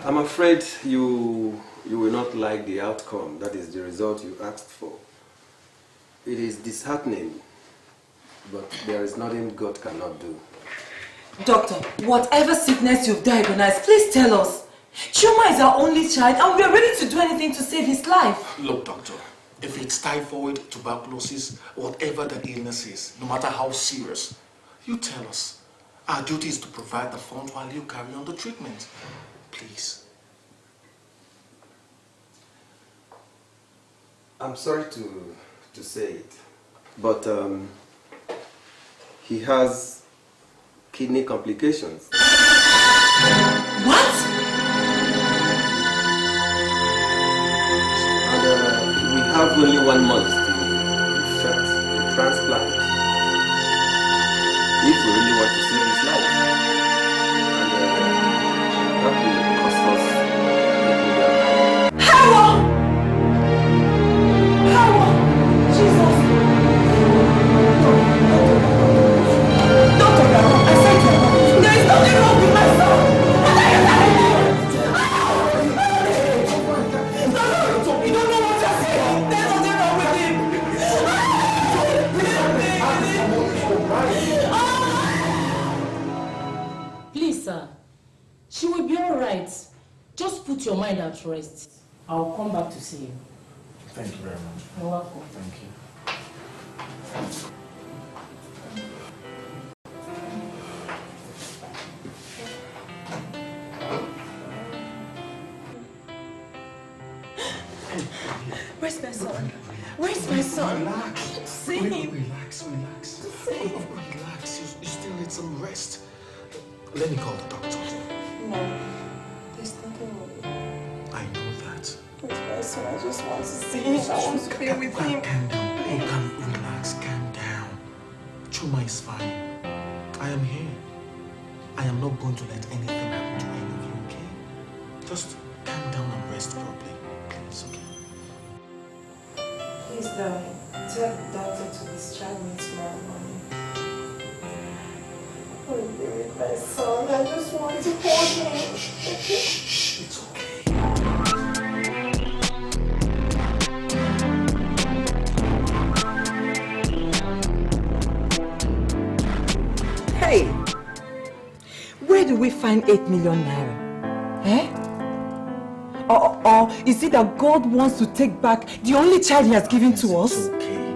I'm afraid you will not like the outcome. That is the result you asked for. It is disheartening, but there is nothing God cannot do. Doctor, whatever sickness you've diagnosed, please tell us. Chuma is our only child and we are ready to do anything to save his life. Look, doctor, if it's typhoid, tuberculosis, whatever the illness is, no matter how serious, you tell us. Our duty is to provide the funds while you carry on the treatment. Please. I'm sorry to say it, but he has kidney complications. What? And we have only 1 month to effect the transplant if we really want to save his life. And that will cost us $8 million. How long? Jesus! Doctor, I said to you, there is nothing wrong with my son! What are you telling me? You don't know what you're saying! There's nothing wrong with him! Please, sir. She will be alright. Just put your mind at rest. I'll come back to see you. Thank you very much. You're welcome. Thank you. Where's my son? Where's my son? Relax. See him. Relax. Relax. You still need some rest. Let me call the doctor. No. There's nothing wrong with him. I know that. Where's my son? I just want to see him. I want to be with him. Calm down. You can relax. Calm down. Chuma is fine. I am here. I am not going to let anything happen to any of you, okay? Just calm down and rest properly. It's okay. Please, darling, tell the doctor to discharge me tomorrow morning. I want to be with my son. I just want to hold him. Shh, it's okay. Hey, Where do we find 8 million naira? Eh? Or is it that God wants to take back the only child he has given to us? It's okay.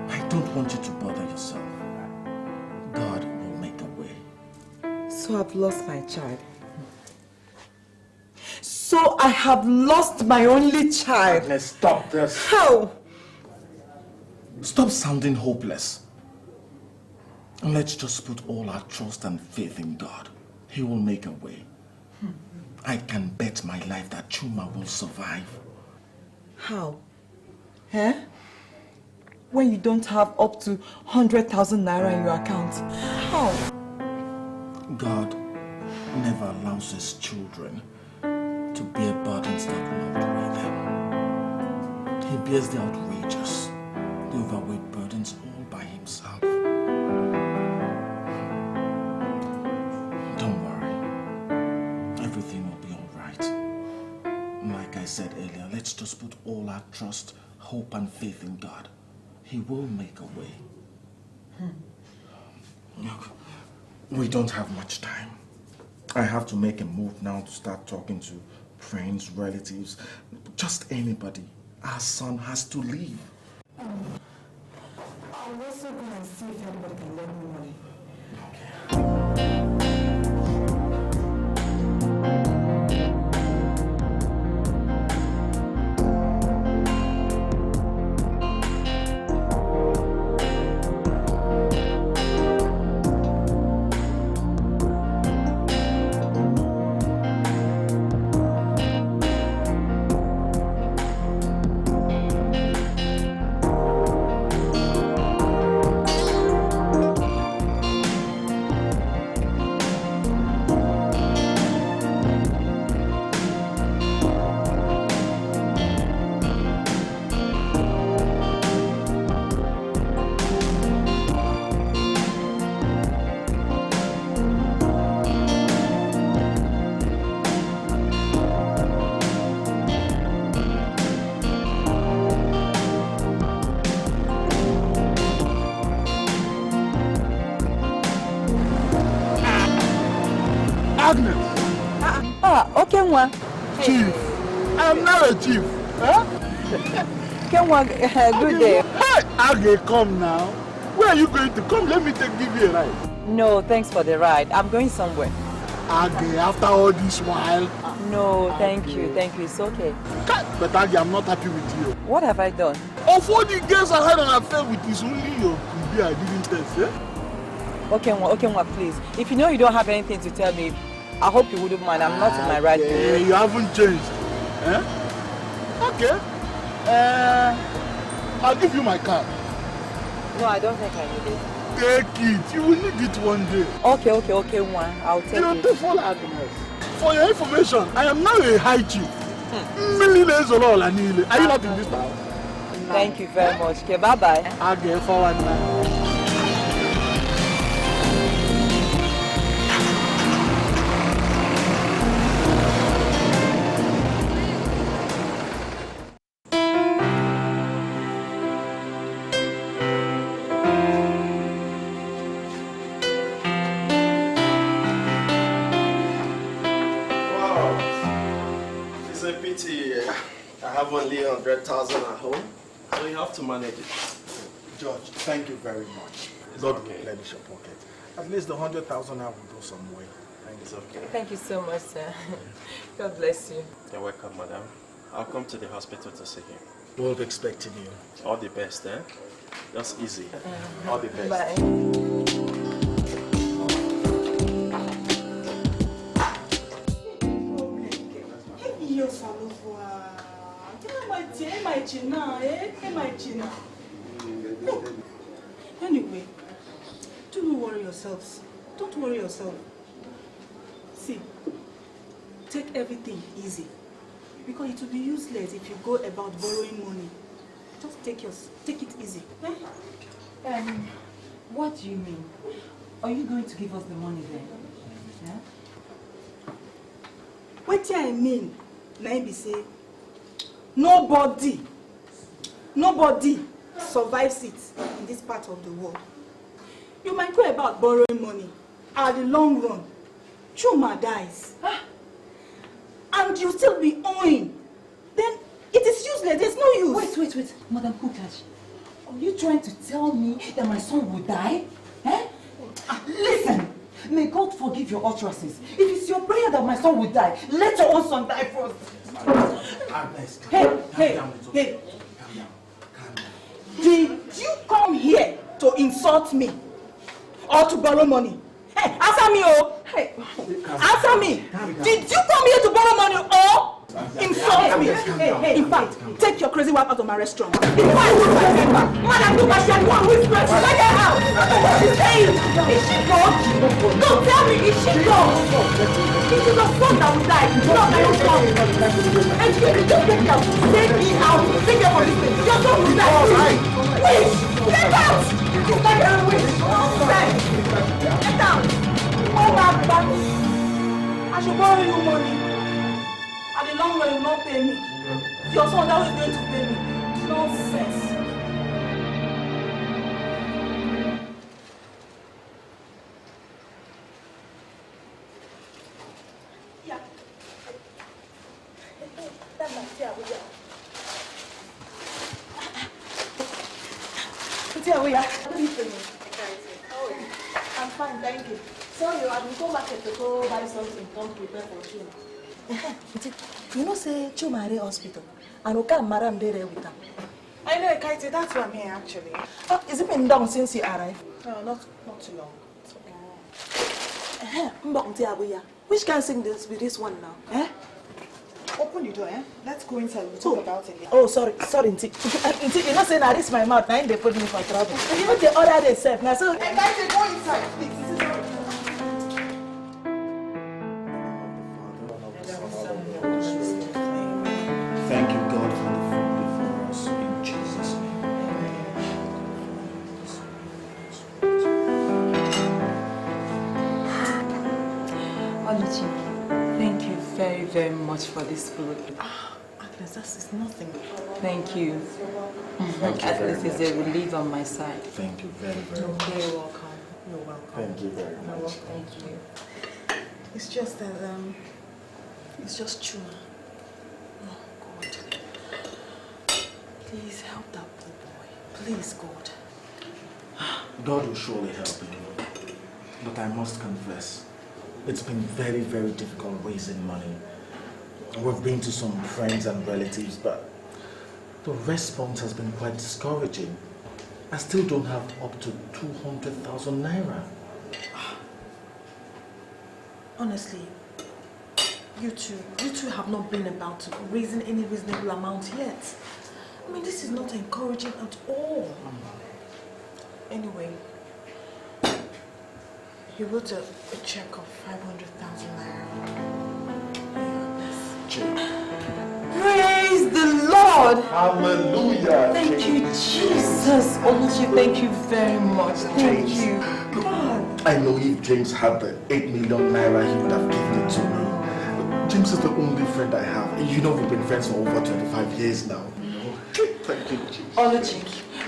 I don't want you to bother yourself. God will make a way. So I've lost my child. So I have lost my only child. Let's stop this. How? Stop sounding hopeless. And let's just put all our trust and faith in God. He will make a way. I can bet my life that Chuma will survive. How? Eh? When you don't have up to 100,000 naira in your account. How? God never allows his children to bear burdens that will not weigh them. He bears the outrageous, the overweight burdens all by himself. Don't worry. Everything will be all right. Like I said earlier, let's just put all our trust, hope and faith in God. He will make a way. Look, we don't have much time. I have to make a move now to start talking to friends, relatives, just anybody. Our son has to leave. I'm also going to see if anybody can lend me money. Chief, I'm not a chief. Huh? Good day. Hey, Agge, come now. Where are you going to come? Let me give you a ride. No, thanks for the ride. I'm going somewhere. Agge, after all this while. No, thank you. Thank you. It's okay. But Agge, I'm not happy with you. What have I done? Of all the girls I had an affair with, is only your baby I didn't test, eh? Okay, please. If you know you don't have anything to tell me, I hope you wouldn't mind. I'm not in my right mood. You haven't changed. Eh? Okay. I'll give you my card. No, I don't think I need it. Take it. You will need it one day. Okay, I'll take it. Beautiful Agnes. For your information, I am now a high chief. Are you not in this house? Thank you very much. Okay, bye-bye. I'll get forward now. Only 100,000 at home, so you have to manage it. George, thank you very much. God will replenish your pocket. At least the 100,000 I will go some way. It's okay. Thank you so much, sir. God bless you. You're welcome, madam. I'll come to the hospital to see you. We'll be expecting you. All the best, eh? Just easy. All the best. Bye. Anyway, don't worry yourselves. Don't worry yourself. See, take everything easy. Because it will be useless if you go about borrowing money. Just take it easy. Eh? What do you mean? Are you going to give us the money then? Yeah? What I mean, let me say, nobody survives it in this part of the world. You might go about borrowing money, at the long run, Chuma dies. And you still be owing. Then it is useless. There's no use. Wait. Madam Kukash, are you trying to tell me that my son will die? Eh? Listen, may God forgive your utterances. If it's your prayer that my son will die, let your own son die first. Hey. Did you come here to insult me? Or to borrow money? Hey, answer me, oh! Hey, answer me! Did you come here to borrow money or insult me? Hey, in fact, take your crazy wife out of my restaurant. In fact, Madam Kukash, one whisper, let her out! What is saying? Is she gone? Don't tell me, is she gone? It is your son that will die, not my own son. And you just get out, take me out, take her from this place. Your son will die. Wait! Get out! It's like a wish. Get out! Come back. I should borrow you money. And the long run you will not pay me. Your son that is going to pay me. Nonsense. Yeah. That's my tea. Good evening. I'm fine, thank you. Sorry, I will go market to go buy something, come prepare for Chuma. You know, say Chuma at hospital, and we can't marry him there with him. I know, Kaiti, that's why I'm here actually. Has it been done since he arrived? No, not too long. It's okay. Which can sing this with this one now? Eh? Open the door, eh? Let's go inside, we'll talk about it later. Oh, sorry, Nti. Nti, you know, say now this my mouth, now they put me for trouble. Even the other day, self, now so. Hey, Kaiti, go inside, please. Thank you, God, for the food before us. In Jesus' name. Oluchi, thank you very, very much for this food. Agnes, that is nothing. Thank you. Thank you At very least it's a relief on my side. Thank you very, very much. You're welcome. You're welcome. Thank you very much. Thank you. It's just that, it's just Chuma. Oh, God. Please help that poor boy. Please, God. God will surely help you. But I must confess, it's been very, very difficult raising money. We've been to some friends and relatives, but the response has been quite discouraging. I still don't have up to 200,000 naira. Honestly, you two have not been about raising any reasonable amount yet. I mean, this is not encouraging at all. Anyway, he wrote a check of 500,000 naira. Praise the Lord! Hallelujah. Thank you, Jesus. Oluchi, thank you very much. Thank you. God. I know if James had the 8 million naira, he would have given it to me. James is the only friend I have. You know, we've been friends for over 25 years now. Thank you, Jesus. Oluchi,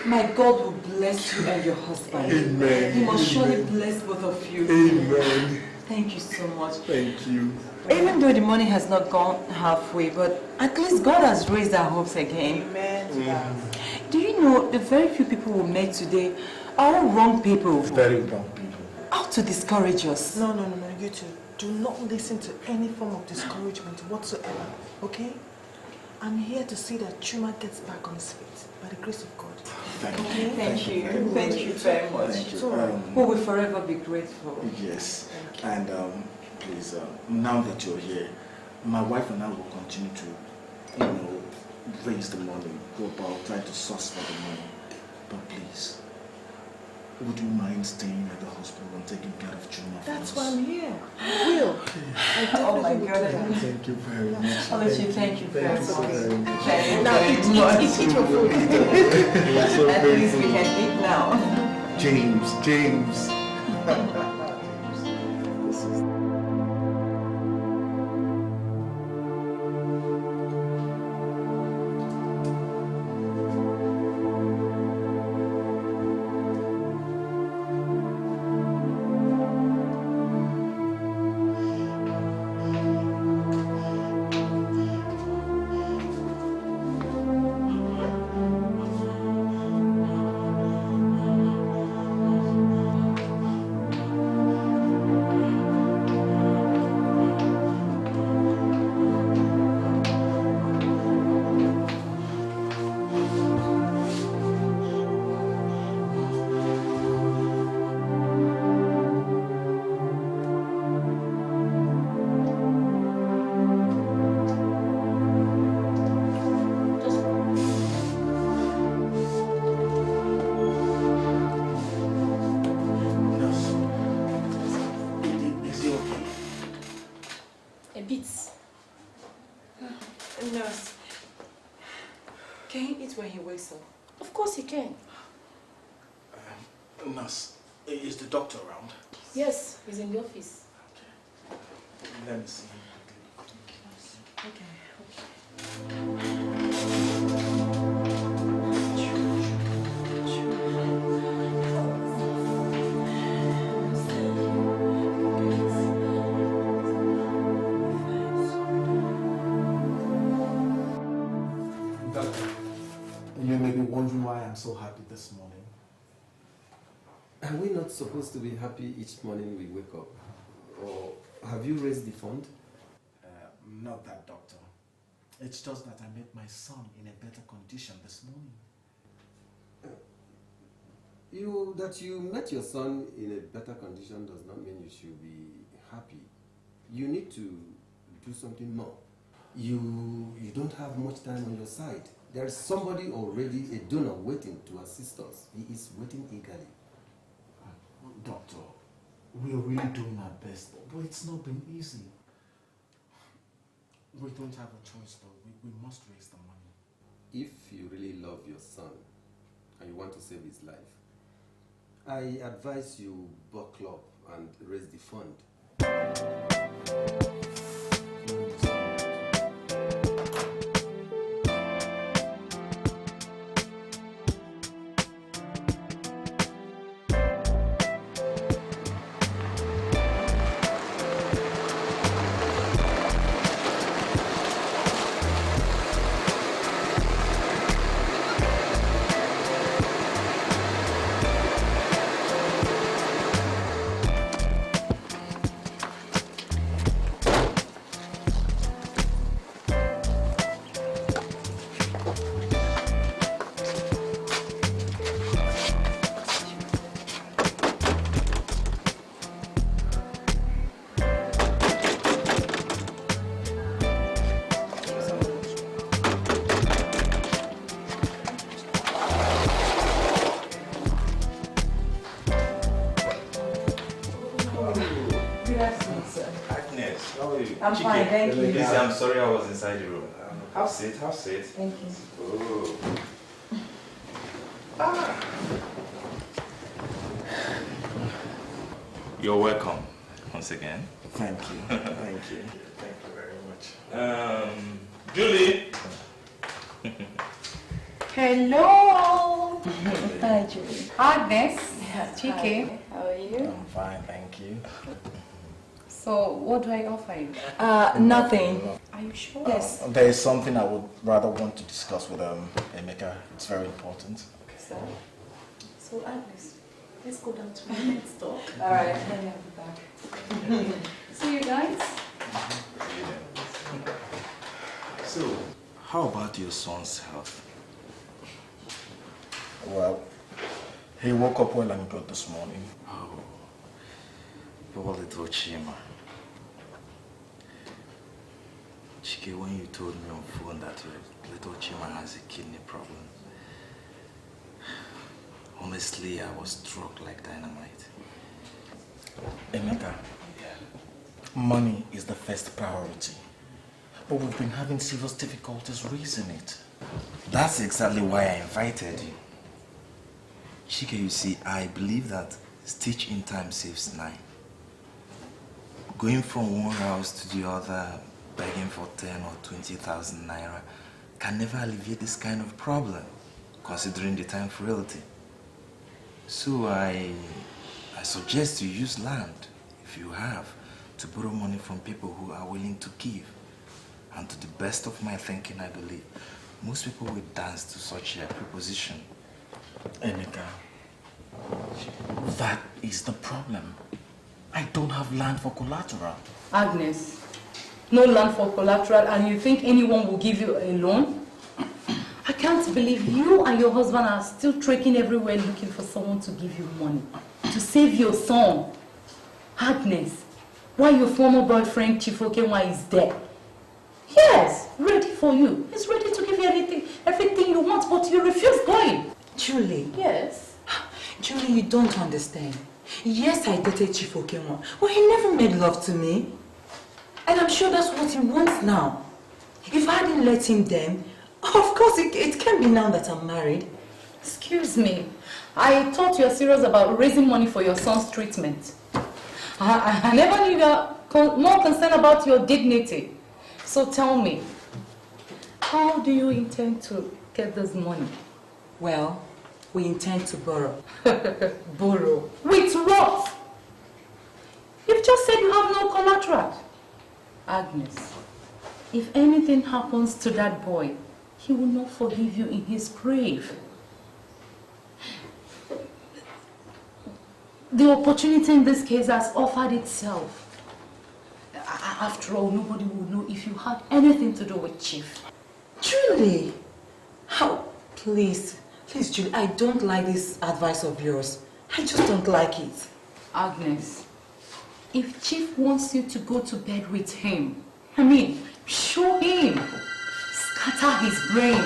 my God will bless you and your husband. Amen. He must surely bless both of you. Amen. Thank you so much. Thank you. Even though the money has not gone halfway, but at least God has raised our hopes again. Amen. Do you know the very few people we met today are all wrong people? Very wrong people. How to discourage us? No, you two. Do not listen to any form of discouragement whatsoever, okay? I'm here to see that Chuma gets back on his feet by the grace of God. Thank you. Thank you. Thank you very much. Thank you. We will forever be grateful. Yes. And please, now that you're here, my wife and I will continue to, raise the money, go about trying to source for the money. But please, would you mind staying at the hospital and taking care of Chuma? That's why I'm here. I will. I definitely Oh my will. God. Thank you very much. Oluchi, thank you very much. Thank you. Now eat your food. At least we can eat now. James. Can he eat when he wakes up? Of course he can. Nurse, is the doctor around? Yes, he's in the office. Okay. Let me see. Okay. You may be wondering why I'm so happy this morning. Are we not supposed to be happy each morning we wake up? Or have you raised the fund? Not that, doctor. It's just that I met my son in a better condition this morning. That you met your son in a better condition does not mean you should be happy. You need to do something more. You don't have much time on your side. There is somebody already, a donor, waiting to assist us. He is waiting eagerly. Doctor, we are really doing our best, but it's not been easy. We don't have a choice though. We must raise the money. If you really love your son and you want to save his life, I advise you buckle up and raise the fund. I'm fine, thank you. Lizzie, I'm sorry I was inside the room. Have a seat, have a seat. Thank you. Oh. Ah. You're welcome once again. Thank you. Thank you. Thank you very much. Julie. Hello. Hi, Julie. Agnes. Chike. How are you? I'm fine, thank you. So, what do I offer you? Nothing. Are you sure? Yes. There is something I would rather want to discuss with Emeka. It's very important. So Agnes, let's go down to my next door. Alright, let me have you back. See you guys. So, how about your son's health? Well, he woke up well and good this morning. Oh, poor little Chima. Chike, when you told me on phone that your little Chima has a kidney problem, honestly, I was struck like dynamite. Emeka, money is the first priority. But we've been having serious difficulties raising it. That's exactly why I invited you. Chike, you see, I believe that stitch in time saves 9. Going from one house to the other, begging for 10 or 20,000 naira can never alleviate this kind of problem, considering the time frailty. So I suggest you use land, if you have, to borrow money from people who are willing to give. And to the best of my thinking, I believe, most people will dance to such a proposition. Emeka, that is the problem. I don't have land for collateral. Agnes, no land for collateral, and you think anyone will give you a loan? I can't believe you and your husband are still trekking everywhere looking for someone to give you money to save your son. Agnes, while your former boyfriend Chief Okenwa is there. Yes, ready for you. He's ready to give you everything you want, but you refuse going. Julie. Yes. Julie, you don't understand. Yes, I dated Chief Okenwa, but he never made love to me. And I'm sure that's what he wants now. If I didn't let him then, Of course, it can't be now that I'm married. Excuse me. I thought you were serious about raising money for your son's treatment. I never knew you were more concerned about your dignity. So tell me, how do you intend to get this money? Well, we intend to borrow. Borrow? With what? You've just said you have no collateral. Agnes, if anything happens to that boy, he will not forgive you in his grave. The opportunity in this case has offered itself. After all, nobody will know if you had anything to do with Chief. Truly? How? Please, Julie, I don't like this advice of yours. I just don't like it. Agnes, if Chief wants you to go to bed with him, show him. Scatter his brain.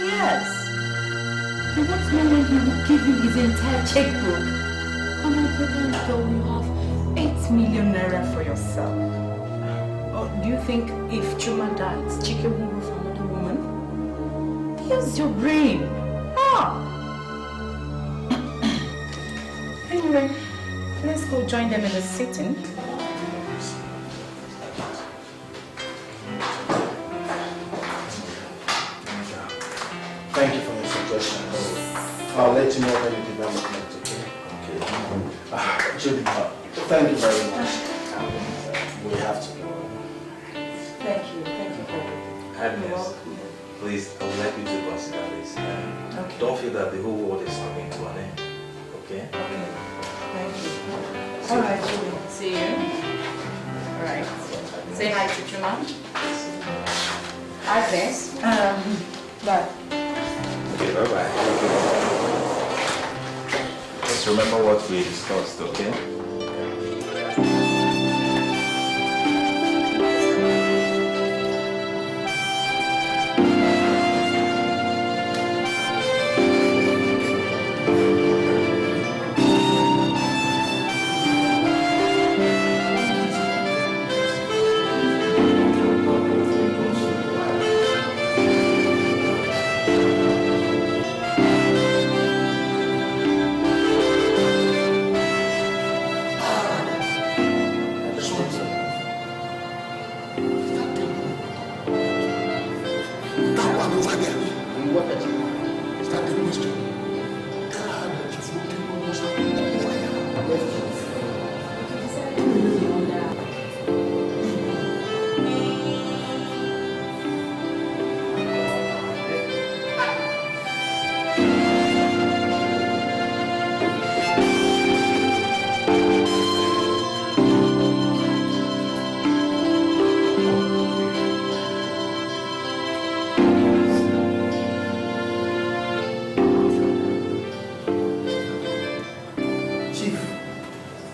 Yes. You want to know when he will give you his entire checkbook. And at the end, though, you have 8 million naira for yourself. Or do you think if Chuma dies, Chike will go for another woman? Use your brain. Anyway, let's go join them in the sitting. Thank you for your suggestions. I'll let you know of any development, okay? Judy, thank you very much. We have to go. Thank you for Agnes, please, I would like you to consider this. Don't feel that the whole world is coming to an end, okay? Okay, thank you. All right, Julie. See you. All right. Say hi to Chuma. Agnes. Bye. Okay, bye-bye. Just remember what we discussed, okay?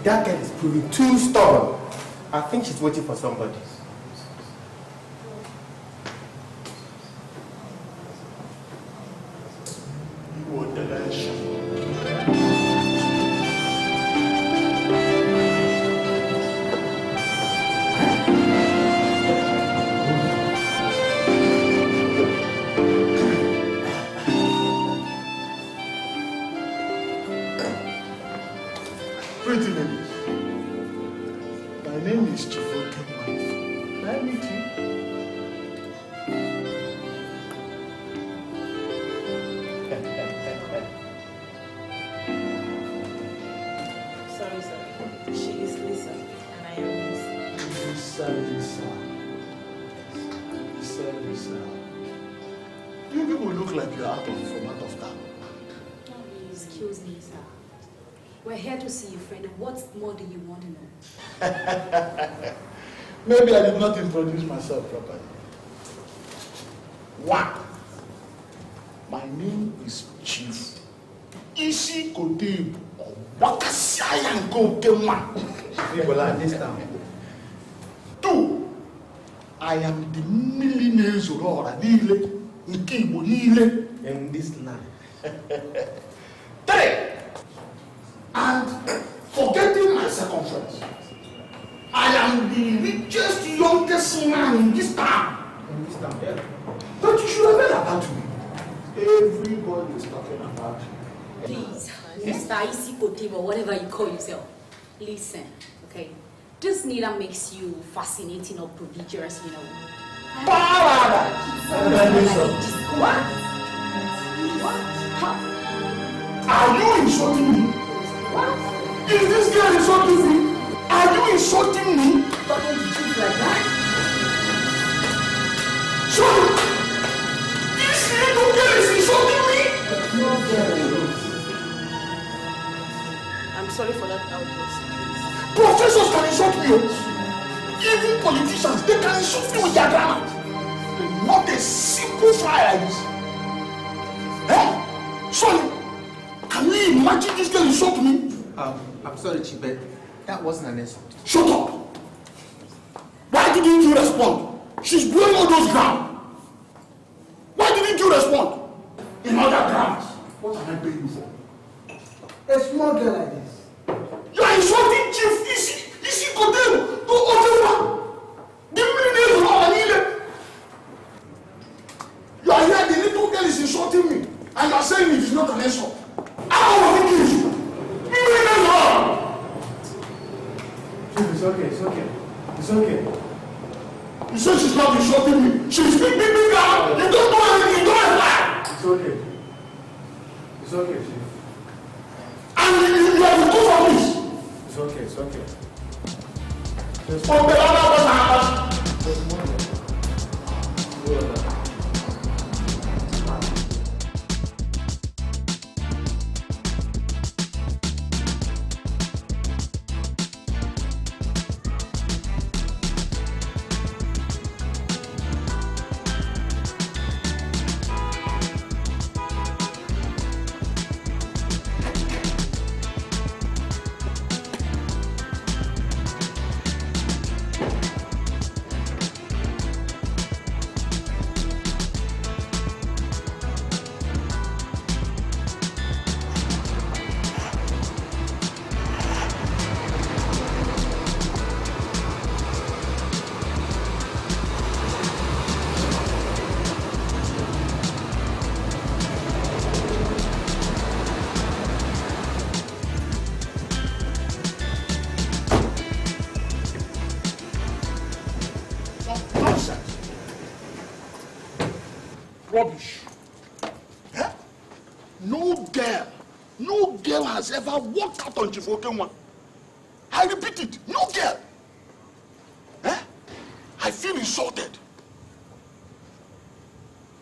That girl is proving too stubborn. I think she's waiting for somebody. Pretty ladies, my name is Chidi Mokeme. Can I meet you? Sorry, sir. She is Lisa, and I am Lisa. You people look like you're out of town. Excuse me, sir. We're here to see you, friend. What more do you want to know? Maybe I did not introduce myself properly. One, my name is Chief Isi Kotebu Obakasiayanko Kema. Two, I am the millionaires in this land. Three, and forgetting my circumference, I am the richest, youngest man in this town. But you should have what he's talking about. Please, Mr. Isikotim or whatever you call yourself, listen, okay? This neither makes you fascinating or prodigious, you know. What? Are you insulting me? What? Is this girl insulting me? Are you insulting me? Talking to you like that? Sorry! This little girl is insulting me? No girl. I'm sorry for that outburst. Professors can insult me. Even politicians, they can insult me with their grammar. Not a simple fly like this. Eh? Sorry. Can you imagine this girl insult me? I'm sorry, Chibe. That wasn't an insult. Shut up! Why didn't you respond? She's blowing all those ground. Why didn't you respond? In other grounds, what am I paying you for? A small girl like this. You are insulting Chief Isi Kotem to Otewa. The millionaires of Manila. You are here, the little girl is insulting me, and you are saying it is not an insult. How will it kill you? Millionaires of Chief, it's okay, it's okay. It's okay. You say she's not insulting me. She's big girl. You don't do anything. You don't reply. It's okay. It's okay, Chief. And you have to go for this. It's okay, it's okay. There's one girl. Rubbish. Eh? No girl has ever walked out on Chief Okenwa. I repeat it, no girl. Eh? I feel insulted.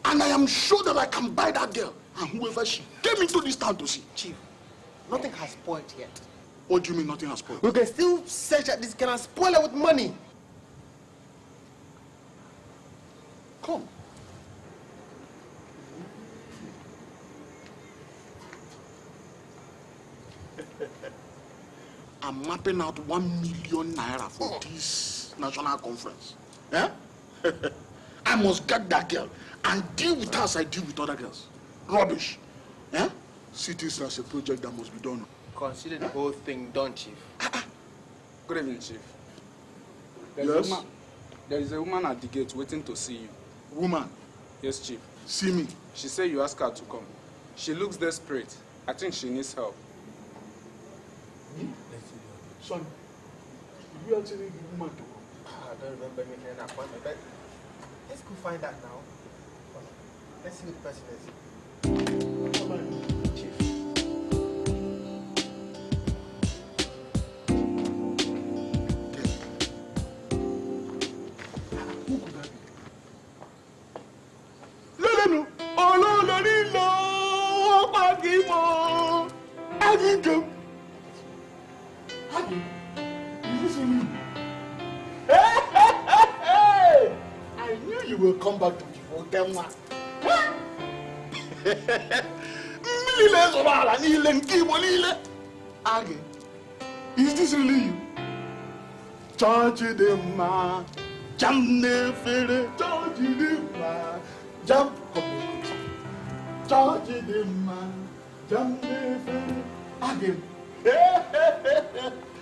And I am sure that I can buy that girl and whoever she came into this town to see. Chief, nothing has spoiled yet. What do you mean nothing has spoiled? We can still search at this girl and spoil her with money. Come. I'm mapping out 1 million naira for this national conference. Eh? I must get that girl and deal with her as I deal with other girls. Rubbish. Eh? See this as a project that must be done. Consider the whole thing done, Chief. Good evening, Chief. Yes? There is a woman at the gate waiting to see you. Woman? Yes, Chief. See me? She said you asked her to come. She looks desperate. I think she needs help. Me? Son, did you actually give woman to come? I don't remember making an appointment, but let's go find out now. Let's see who the person is. Chief. Who could that be? Lelenu, Ololorilo, Opagimo, Agigem. Agi, is this you? Hey! I knew you will come back to Chifotemwa. Agi, is this really you? Charge them, ma. Jump nefere, charge them, ma. Jump, charge them, ma. Jump nefere. Agi,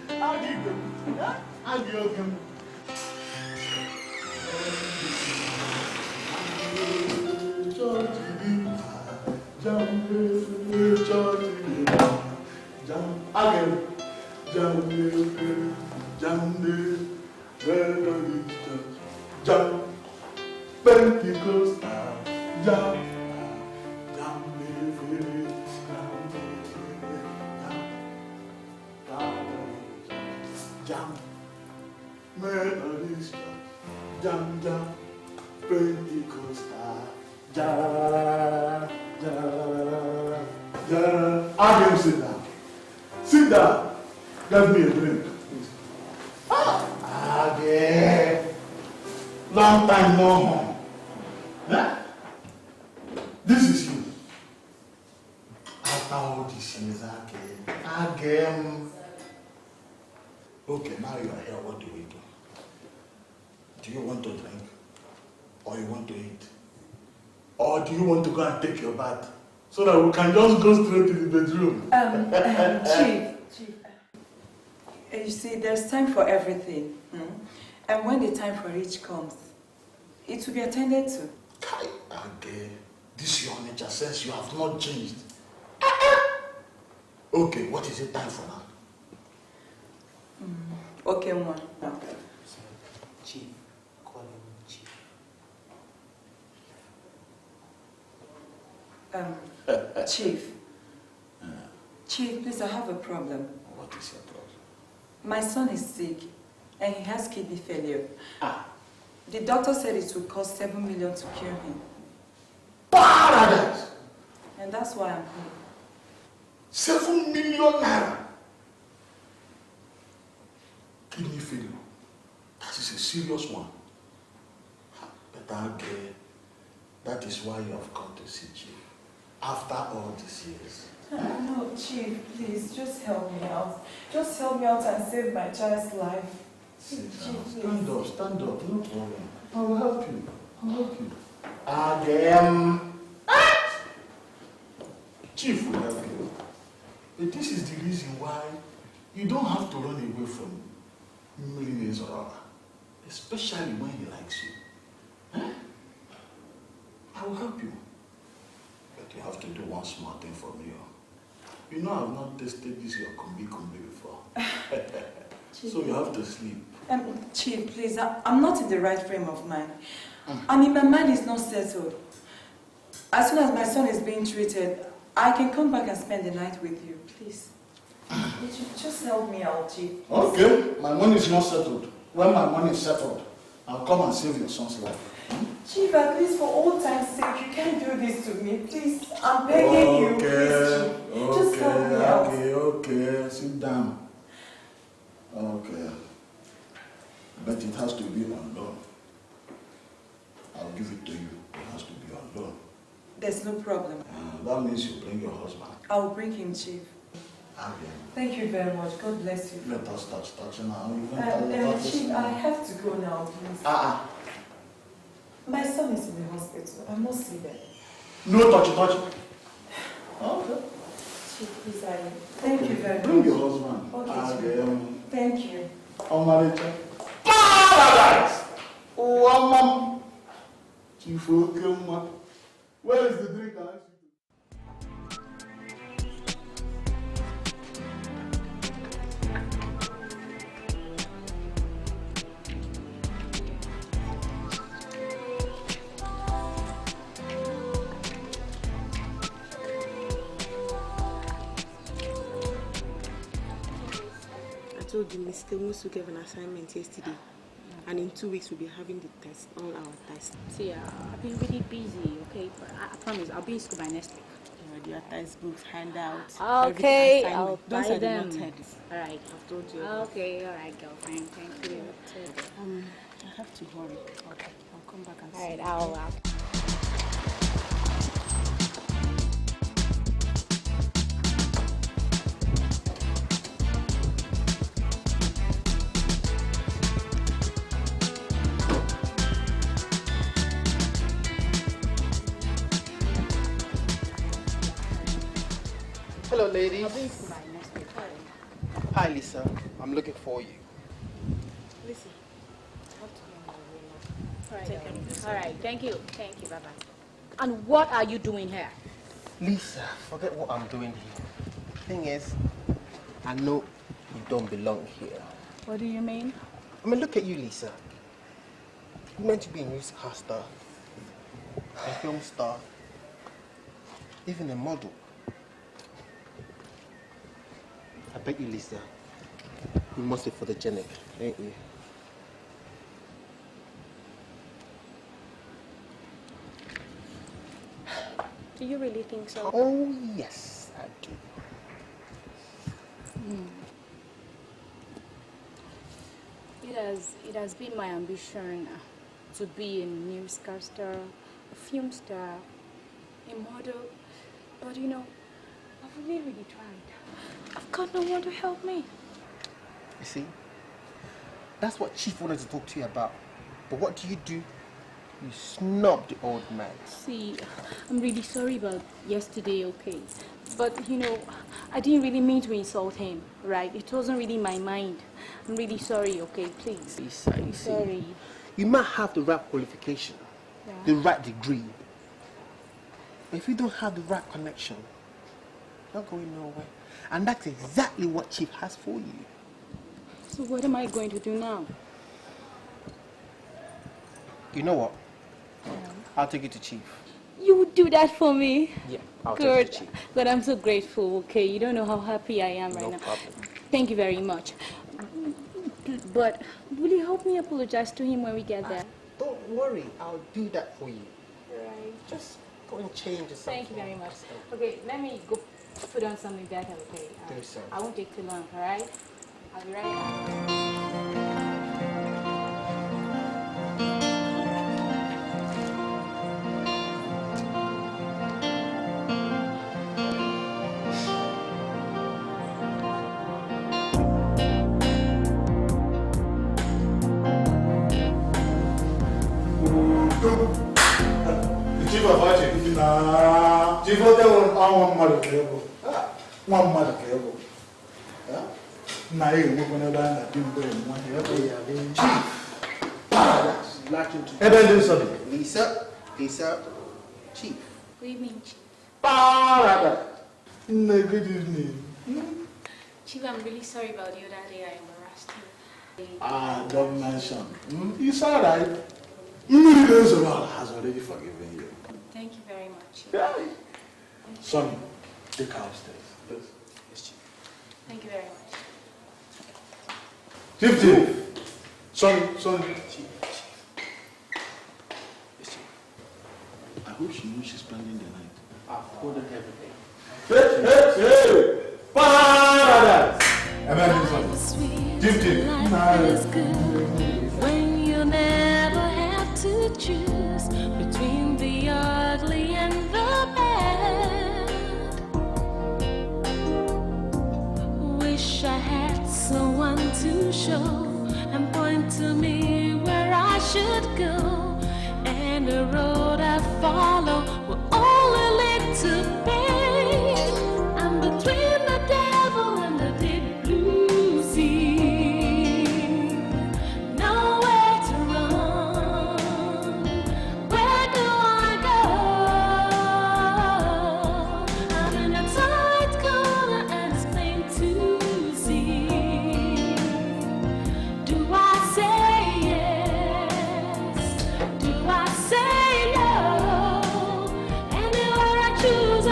Agi, Agi. Jump. Sit down. Sit down. Get me a drink. Again. Long time no home. Huh? This is you. After all these years, again. Okay, now you are here. What do we do? Do you want to drink? Or you want to eat? Or do you want to go and take your bath? So that we can just go straight to the bedroom. Chief, you see, there's time for everything. And when the time for each comes, it will be attended to. Okay, this your nature says you have not changed. Okay, what is it time for now? Okay, ma. Chief, call him Chief. Chief, please, I have a problem. What is your problem? My son is sick and he has kidney failure. The doctor said it would cost 7 million to cure him. Paradise! And that's why I'm here. 7 million naira! Kidney failure. That is a serious one. But okay, that is why you have come to see Chief. After all these years. No, Chief, please, just help me out. Just help me out and save my child's life. Stand up, no problem. I will help you. Again. Chief will help you. But this is the reason why you don't have to run away from millionaires or other. Especially when he likes you. I will help you. But you have to do one small thing for me. You know I've not tasted this your kumbi before. So you have to sleep. Chief, please, I'm not in the right frame of mind. I mean, my mind is not settled. As soon as my son is being treated, I can come back and spend the night with you, please. Just help me out, Chief. Okay, my money is not settled. When my money is settled, I'll come and save your son's life. Chief, at least for old time's sake, you can't do this to me. Please, I'm begging you. Please, Chief. Just help me out. Okay, sit down. Okay. But it has to be on loan. I'll give it to you. It has to be on loan. There's no problem. That means you bring your husband. I will bring him, Chief. Okay. Thank you very much. God bless you. Let us touch now. Chief, I have to go now, please. My son is in the hospital. I must see them. No touch. Okay. Chief, please, thank you very much. Bring your husband. Okay, thank you. Omaricha. Paradise! Oh, Chief, okay, where is the drink? I told you Mr. Musu gave an assignment yesterday, and in 2 weeks we'll be having the test, all our tests. See, I've been really busy, okay? But I promise I'll be in school by next week. Your textbooks, handouts. Okay, I'll Those buy are them. the noted. Alright. I've told you. Okay, alright, girlfriend. Thank you. I have to hurry. Okay, I'll come back and see. Alright, you. I'll Hello, ladies. I'll be in school by next week. Hi, Lisa. I'm looking for you. Listen, I have to go on my way now. Take care of this. Alright, thank you. Thank you, bye-bye. And what are you doing here? Lisa, forget what I'm doing here. Thing is, I know You don't belong here. What do you mean? I mean, look at you, Lisa. You're meant to be a newscaster, a film star, even a model. I bet you, Lisa, you must be photogenic, ain't you? Do you really think so? Oh, yes, I do. It has been my ambition to be a newscaster, a film star, a model. But you know, I've really tried. I've got no one to help me. You see, that's what Chief wanted to talk to you about. But what do? You snub the old man. See, I'm really sorry about yesterday, okay? But you know, I didn't really mean to insult him, right? It wasn't really my mind. I'm really sorry, okay? Please. Lisa, I'm sorry. You might have the right qualification, the right degree. But if you don't have the right connection, you're not going nowhere. And that's exactly what Chief has for you. So what am I going to do now? You know what? I'll take you to Chief. You would do that for me? Yeah, I'll Good. take you to Chief. But I'm so grateful, okay? You don't know how happy I am right now. No problem. Thank you very much. But will you help me apologize to him when we get there? Don't worry, I'll do that for you. Right. Just go and change or something. Thank you very much. Okay, let me go put on something better, okay? Do so. I won't take too long, all right? I'll be right back. Chief of Archie. Nah. Chief of them on one mother cable. One mother cable. Now you move on about Chief. Lisa, Chief. Good evening, Chief. Good evening. Chief, I'm really sorry about the other day I embarrassed you. Don't mention. It's alright. Universal has already forgiven you. Thank you very much. Yeah. Sonny, take her upstairs. Yes, Chief. Thank you very much. Chief. Sonny. Chief. Yes, Chief. I hope she knows she's spending the night. I've ordered everything. Hey! Paradise! Chief. When you never have to choose between the ugly and the bad. Wish I had someone to show and point to me where I should go, and the road I follow will only lead to pain. I'm between the devil and the deep blue sea. Nowhere to run. Where do I go? I'm in a tight corner and it's plain to see. Do I say yes? Do I say no? Anywhere I choose, I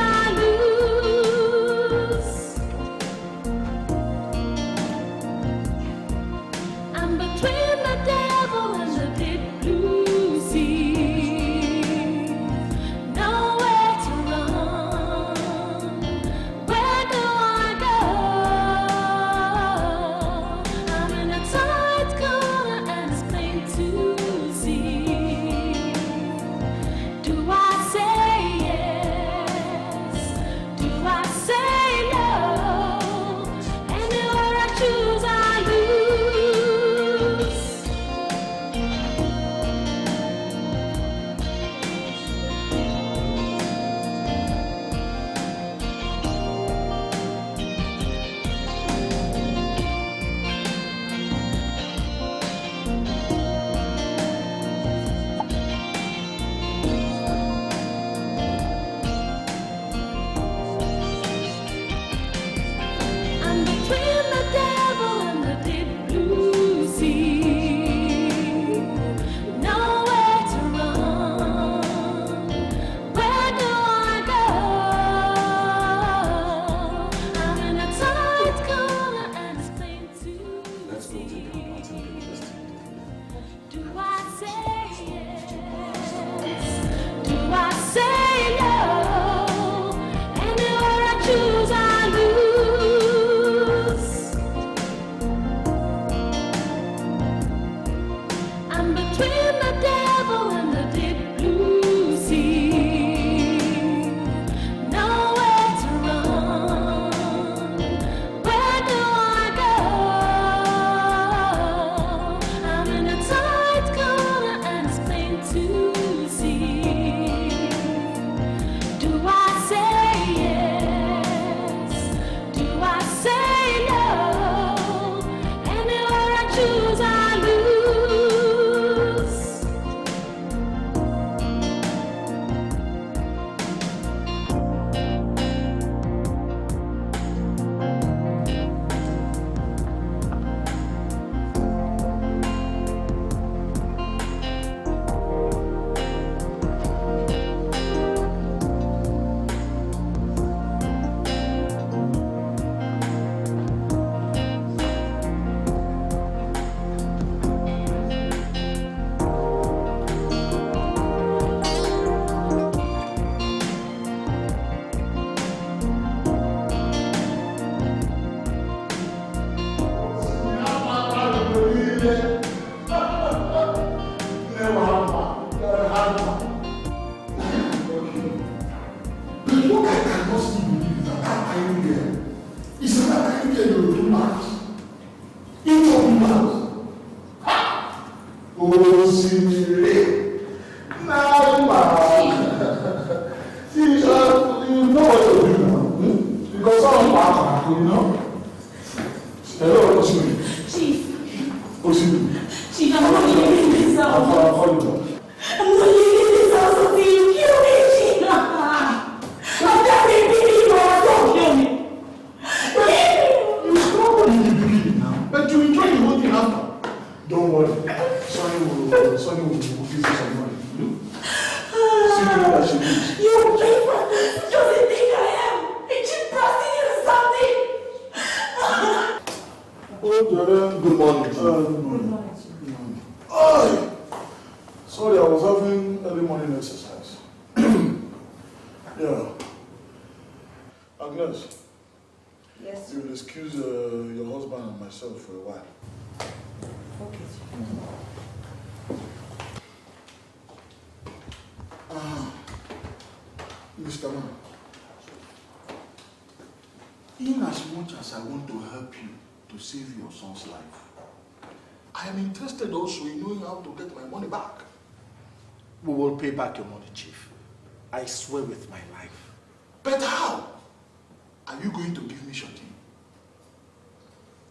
let's go take them out and get dressed. Do I say yes? Do I say no? Anywhere I choose, I lose. I'm between the devil and the deep blue sea. Nowhere to run. Where do I go? I'm in a tight corner and it's plain to see. Do I say yes? Do I say no? Anywhere I choose, I lose. Chief, I'm not leaving this house. I'm not leaving this house until you kill me, Chief. I'm just repeating you are going to kill me. You stop in the beginning now, but you enjoy the whole thing after. Don't worry. Sonny will give you some money. See that she needs. You pay for this. You doesn't think I am a cheap prostitute or something. Good morning. Good morning. Sorry, I was having early morning exercise. Yeah. Agnes. Yes. You'll excuse your husband and myself for a while. Okay. Mr. Man, in as much as I want to help you to save your son's life, I am interested also in knowing how to get my money back. We will pay back your money, Chief. I swear with my life. But how? Are you going to give me shorty?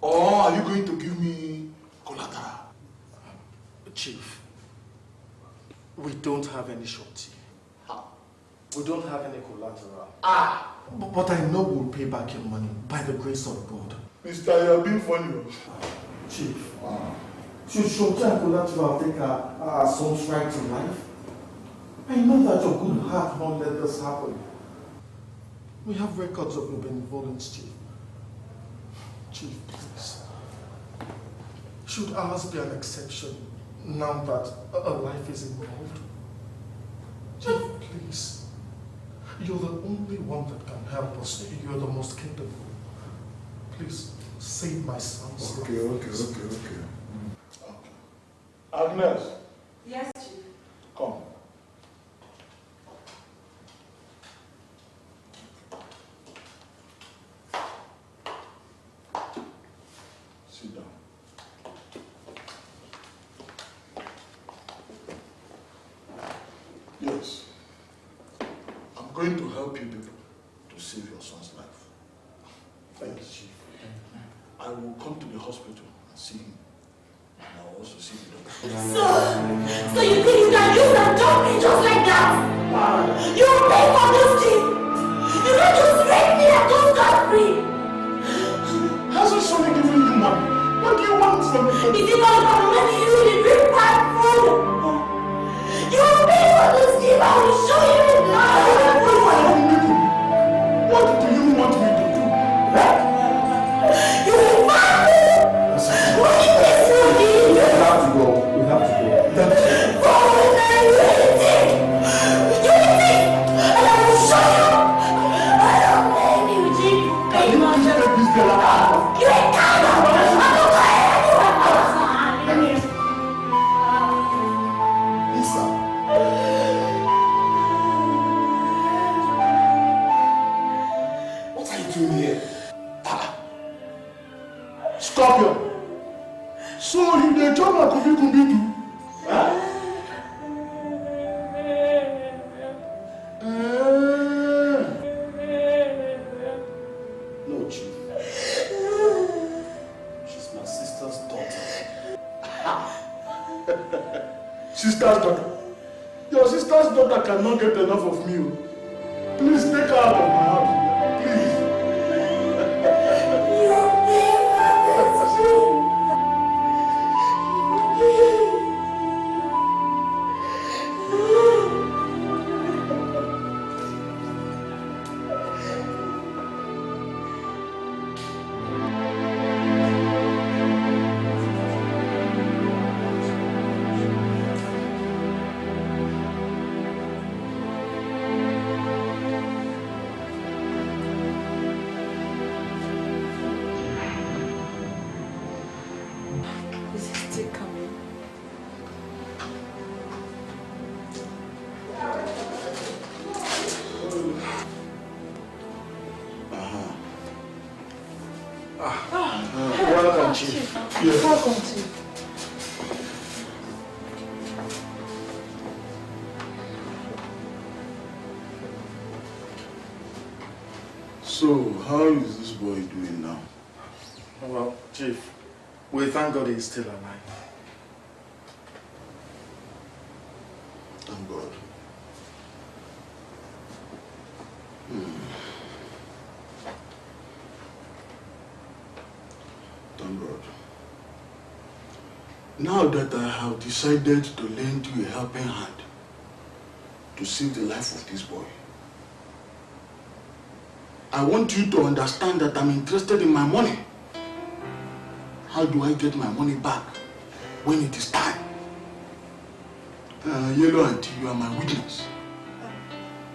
Or are you going to give me collateral? Chief, we don't have any shorty. How? We don't have any collateral. But I know we'll pay back your money by the grace of God. Mister, you're being funny. Chief, should shorty and collateral take our son's right to life? I know that your good heart won't let this happen. We have records of your benevolence, Chief. Chief, please. Should ours be an exception now that a life is involved? Chief, please. You're the only one that can help us. You're the most capable. Please, save my son's life. Okay. Agnes. Yes, Chief. Come. Sit down. Yes. I'm going to help you people to save your son's life. Thank you, Chief. I will come to the hospital and see him. And I will also see the doctor. So you think you can use and dump me just like that? You will pay for this, Chief. You don't just rape me and go scot-free. Hasn't Sonny given you money? What do you want from me? Is it all about money you really drink bad food? You will pay for this, Chief. I will show you it now. What do you want me to do? You will find me. What So you dey chop a kubi too? Huh? No, Chief. She's my sister's daughter. Sister's daughter? Your sister's daughter cannot get enough of me. Please take her out of my house. Please. Welcome, Chief. Yes. Welcome, Chief. So, how is this boy doing now? Well, Chief, we thank God he's still alive. Thank God. Thank God. Now that I have decided to lend you a helping hand to save the life of this boy, I want you to understand that I'm interested in my money. How do I get my money back when it is time? Yellow Auntie, you are my witness.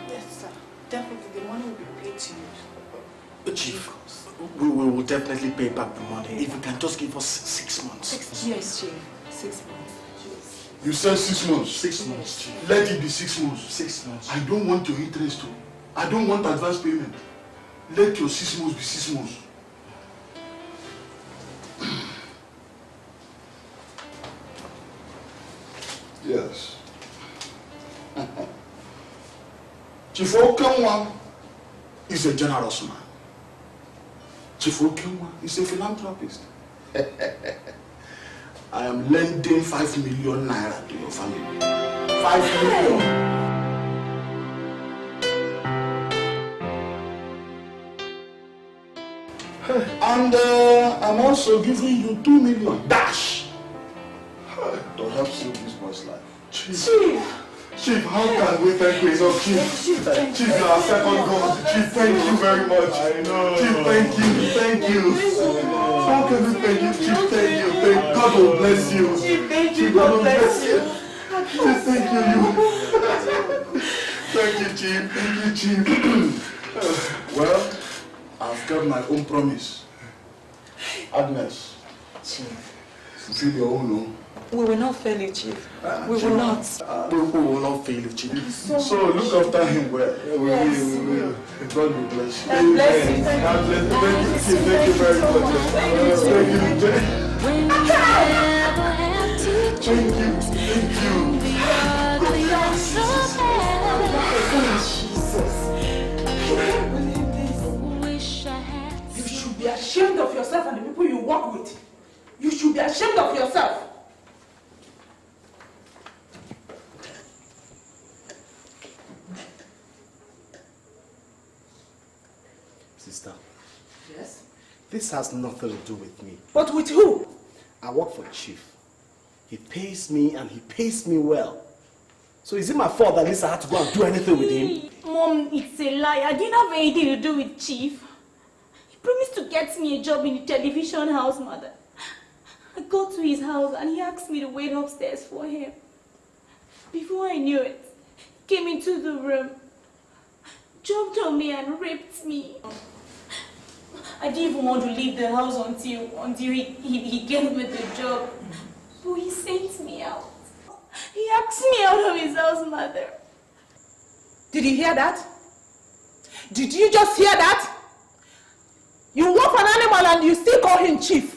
Yes, sir. Definitely, the money will be paid to you. Chief, we will definitely pay back the money if you can just give us 6 months. Yes, Chief. 6 months. You said 6 months? 6 months, Chief. Let it be 6 months. 6 months. I don't want your interest too. I don't want advance payment. Let your 6 months be 6 months. Yes. Chief Okenwa is a generous man. Chief Okenwa is a philanthropist. I am lending 5 million naira to your family. 5 million. And I'm also giving you 2 million dash to help save this boy's life. Chief, how can we thank you enough, Chief? Chief, you are second God. Chief, thank you very much. I know. Chief, thank you. How can we thank you, Chief? Thank you. God will bless you. Chief, thank you. God bless you. Chief, thank you. Thank you, Chief. Thank you, Chief. Well, I've kept my own promise. Agnes, Chief, fulfill your own, no? we will not fail you, Chief. We will not. We will not fail you, Chief. So look after him well. We will. God will bless you. God bless you. God bless you. Thank you, Chief. Thank you very much. Thank you. When you never have to Thank you. wish I had. You should be ashamed of yourself and the people you work with. You should be ashamed of yourself. Sister, Yes? this has nothing to do with me. But with who? I work for Chief. He pays me and he pays me well. So is it my fault that Lisa had to go and do anything with him? Mom, it's a lie. I didn't have anything to do with Chief. He promised to get me a job in the television house, Mother. I got to his house and he asked me to wait upstairs for him. Before I knew it, he came into the room, jumped on me and raped me. I didn't even want to leave the house until he gave me the job. But he sent me out. He asked me out of his house, Mother. Did you hear that? Did you just hear that? You work for an animal and you still call him Chief.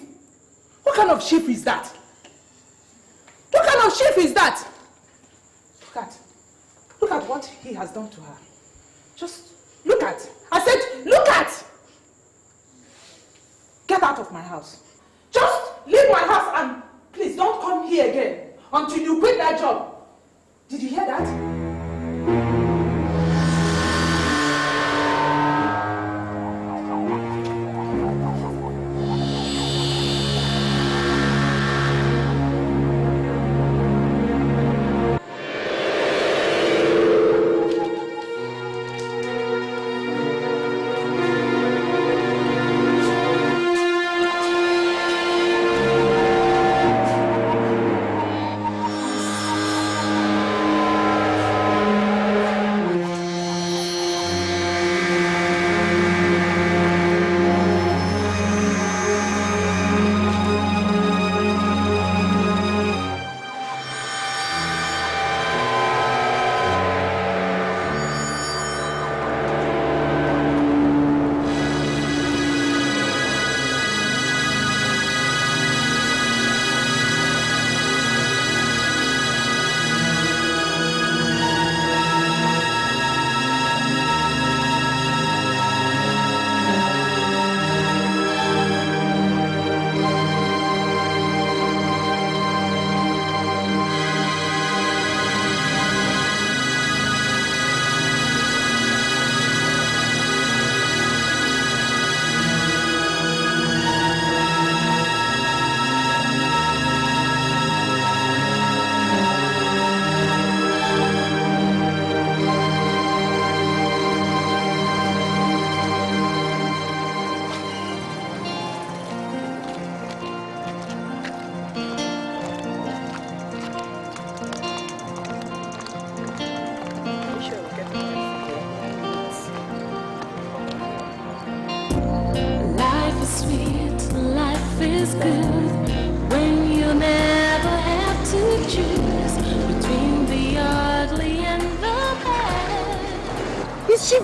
What kind of chief is that? What kind of chief is that? Look at what he has done to her. Just look at. I said, look at! Get out of my house. Just leave my house and please don't come here again until you quit that job. Did you hear that?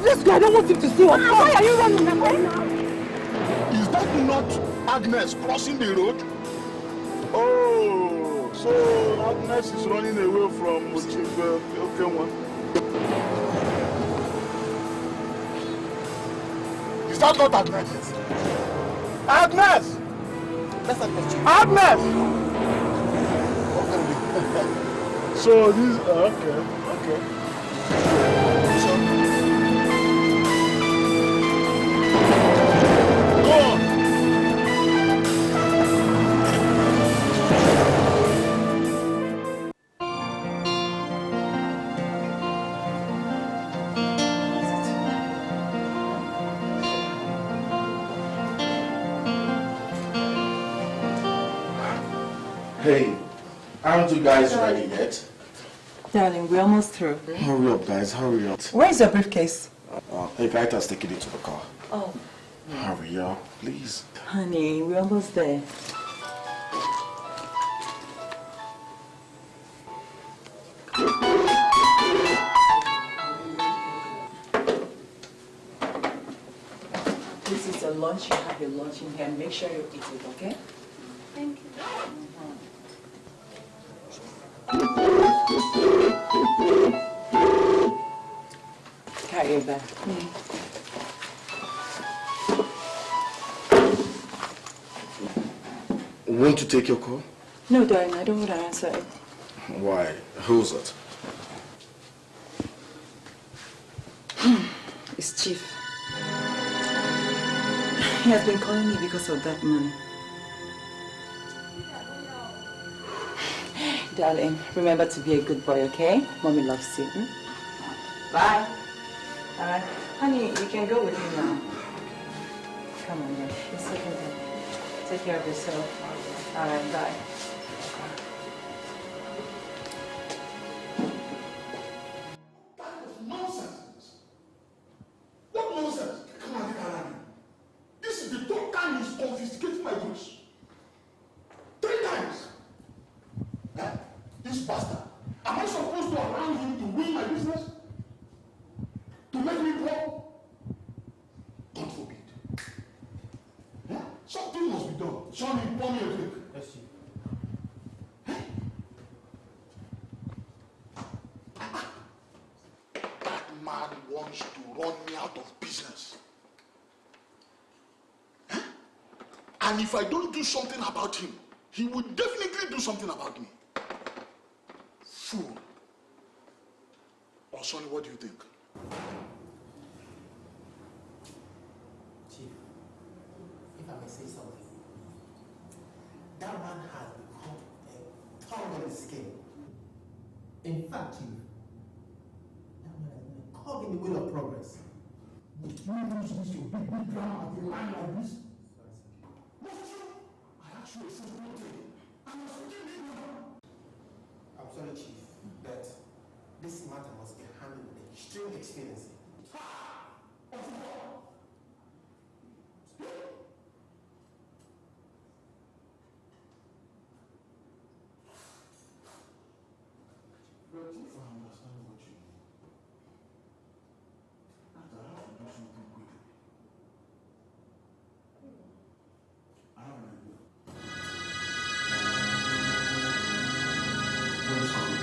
Let's go. I don't want him to see us. Why are you running away? Is that not Agnes crossing the road? Oh, so Agnes is running away from Chief Mokeme. Is that not Agnes? Agnes! That's Agnes. Agnes! So this, okay. Hey, aren't you guys ready yet? Darling, we're almost through. Hurry up, guys, hurry up. Where is your briefcase? Hey, Kaita's taking it to the car. Oh. Hurry up, please. Honey, we're almost there. This is your lunch. You have your lunch in here. Make sure you eat it, okay? Thank you. Carry it back. Won't you take your call? No, darling, I don't want to answer it. Why? Who's it? It's Chief. He has been calling me because of that money. Darling, remember to be a good boy, okay? Mommy loves you. Bye. All right. Honey, you can go with me now. Come on, girl. It's okay. Take care of yourself. All right, bye. Nonsense! What nonsense? Come on. This is the third time he's confiscating my goods. 3 times! This bastard. Am I supposed to allow him to win my business? To make me poor? God forbid. Something must be done. Sonny, pour me a drink. And if I don't do something about him, he will definitely do something about me. Fool. Or Sonny, what do you think? Chief, if I may say something, that man has become a thorn on his skin. In fact, Chief, that man has been a cog in the wheel of progress. Would you lose this your big drama at the line like this? I actually said I'm sorry, Chief, but this matter must be handled with extreme expediency. But if I understand what you mean, I have to do something quickly. I have an idea. Where's coming?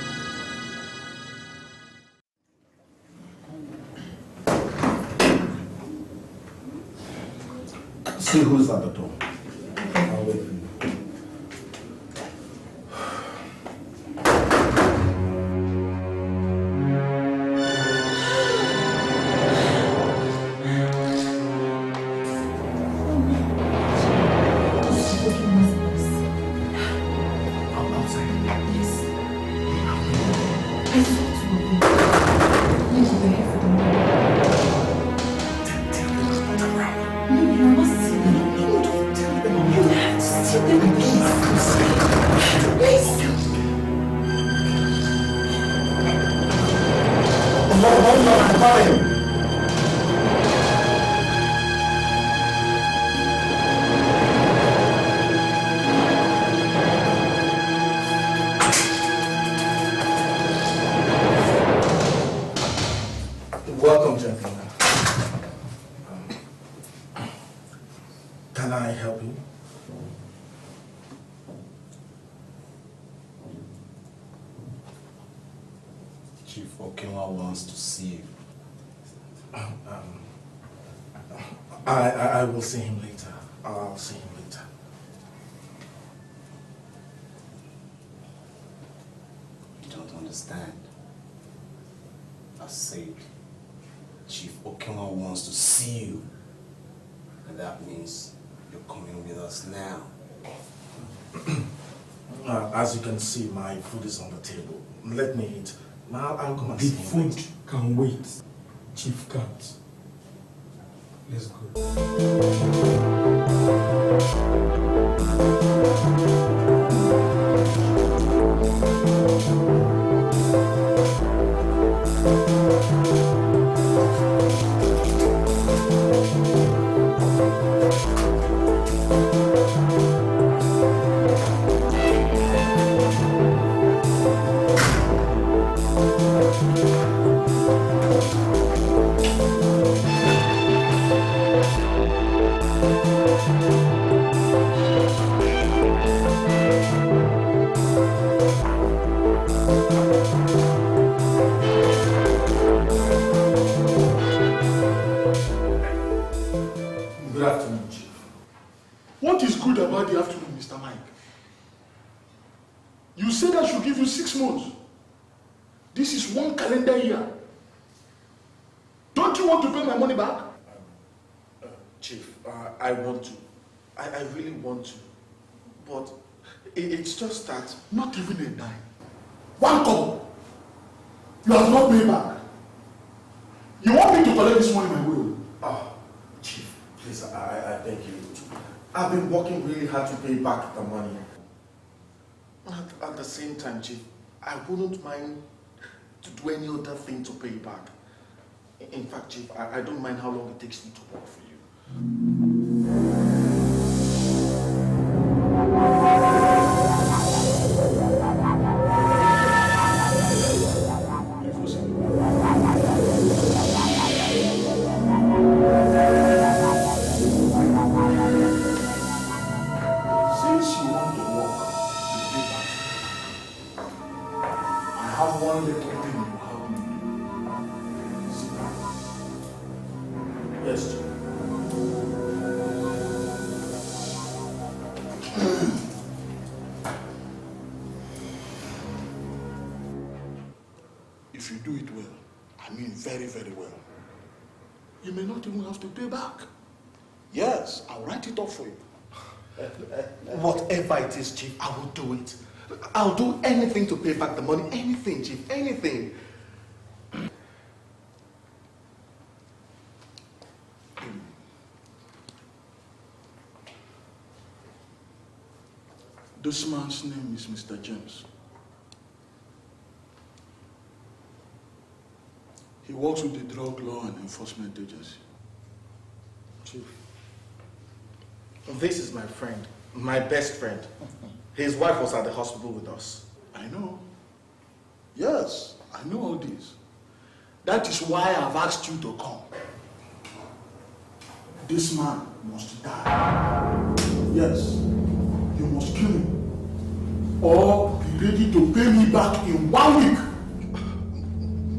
See who's at the door. I'll wait for you. Welcome, gentlemen. Can I help you? Chief Okenwa wants to see you. I will see him later. I'll see him later. You don't understand. I said, Chief Okenwa wants to see you. And that means you're coming with us now. As you can see, my food is on the table. Let me eat. Now I'll come and see The him food later. can wait. Chief can't. Let's go. Good afternoon, Chief. What is good about the afternoon, Mr. Mike? You said I should give you 6 months. This is 1 calendar year. Don't you want to pay my money back? Chief, I want to. I really want to. But it's just that... Not even a dime. 1 kobo. You have not paid back. You want me to collect this money my way? Chief, please, I beg you. I've been working really hard to pay back the money. At the same time, Chief, I wouldn't mind to do any other thing to pay back. In fact, Chief, I don't mind how long it takes me to work for you. Since you want to work to pay back, I have one little thing you help me do. Sit down. Yes, Chief. if you do it well, I mean very, very well, you may not even have to pay back. Yes, I'll write it up for you. Whatever it is, Chief, I will do it. I'll do anything to pay back the money. Anything, Chief, anything. This man's name is Mr. James. He works with the Drug Law and Enforcement Agency. Chief, this is my friend, my best friend. His wife was at the hospital with us. I know. Yes, I know all this. That is why I've asked you to come. This man must die. Yes, you must kill him. Or be ready to pay me back in 1 week.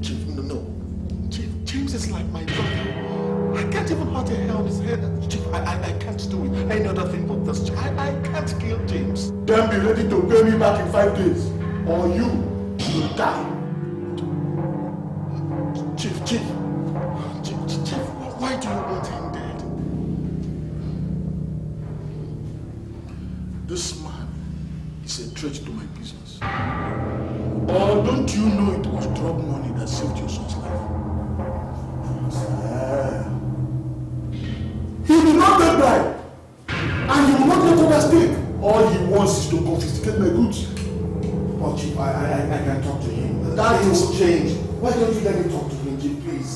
Chief, no. Chief, James is like my brother. I can't even hurt a hair on his head. Chief, I can't do it. Any other thing but this. I can't kill James. Then be ready to pay me back in 5 days. Or you will die. Chief, why do you want him dead? This man is a threat to my business. Or don't you know it was drug money that saved your son's life? He will not get bribe. And he will not get over stake. All he wants is to confiscate my goods. Oh, Chief, I can talk to him. That will change. Why don't you let me talk to him, Chief, please?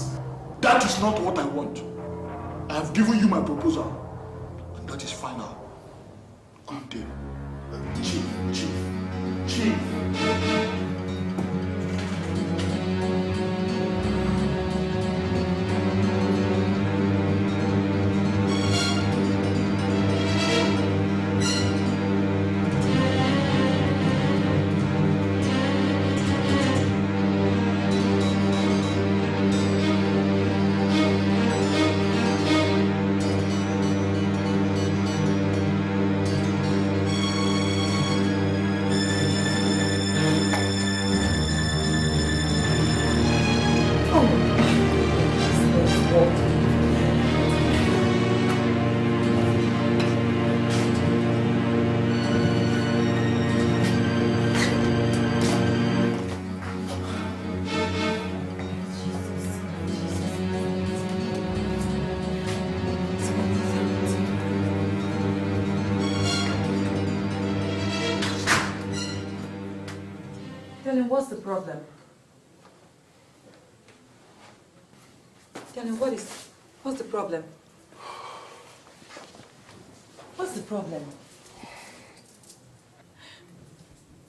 That is not what I want. I have given you my proposal. And that is final. Good day. Chief. Darling, what's the problem? Darling, what's the problem? What's the problem?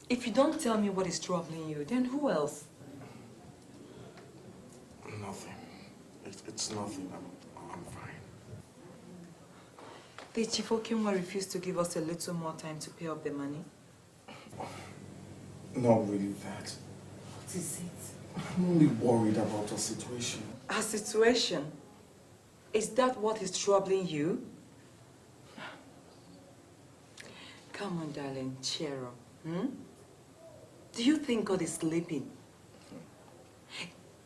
If you don't tell me what is troubling you, then who else? Nothing. It's nothing. I'm fine. The Chief Okimwa refused to give us a little more time to pay up the money. Not really that. What is it? I'm only worried about our situation. Our situation? Is that what is troubling you? Come on, darling, cheer up. Do you think God is sleeping?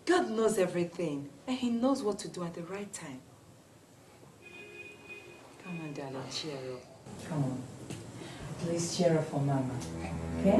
God knows everything, and He knows what to do at the right time. Come on, darling, cheer up. Come on. At least cheer up for Mama, okay?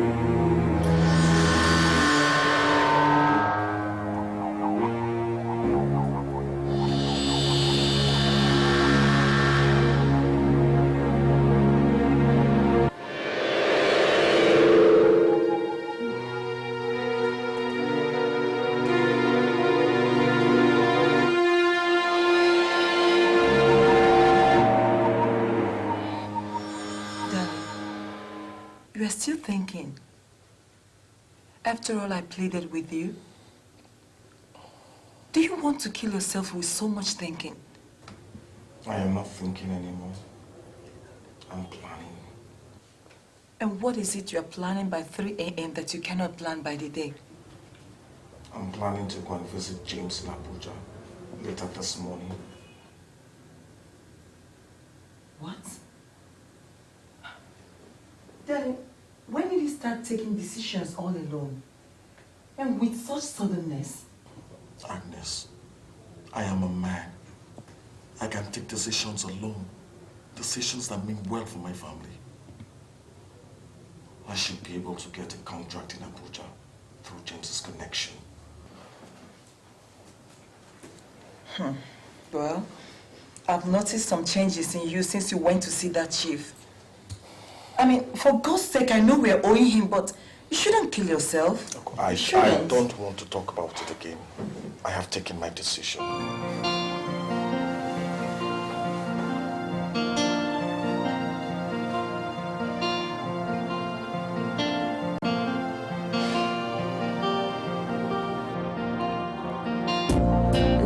Still thinking. After all I pleaded with you, do you want to kill yourself with so much thinking? I am not thinking anymore. I'm planning. And what is it you're planning by 3 a.m. that you cannot plan by the day? I'm planning to go and visit James in Abuja later this morning. What? Darling, when did you start taking decisions all alone? And with such suddenness? Agnes, I am a man. I can take decisions alone. Decisions that mean well for my family. I should be able to get a contract in Abuja through James's connection. Well, I've noticed some changes in you since you went to see that chief. I mean, for God's sake, I know we're owing him, but you shouldn't kill yourself. I don't want to talk about it again. I have taken my decision.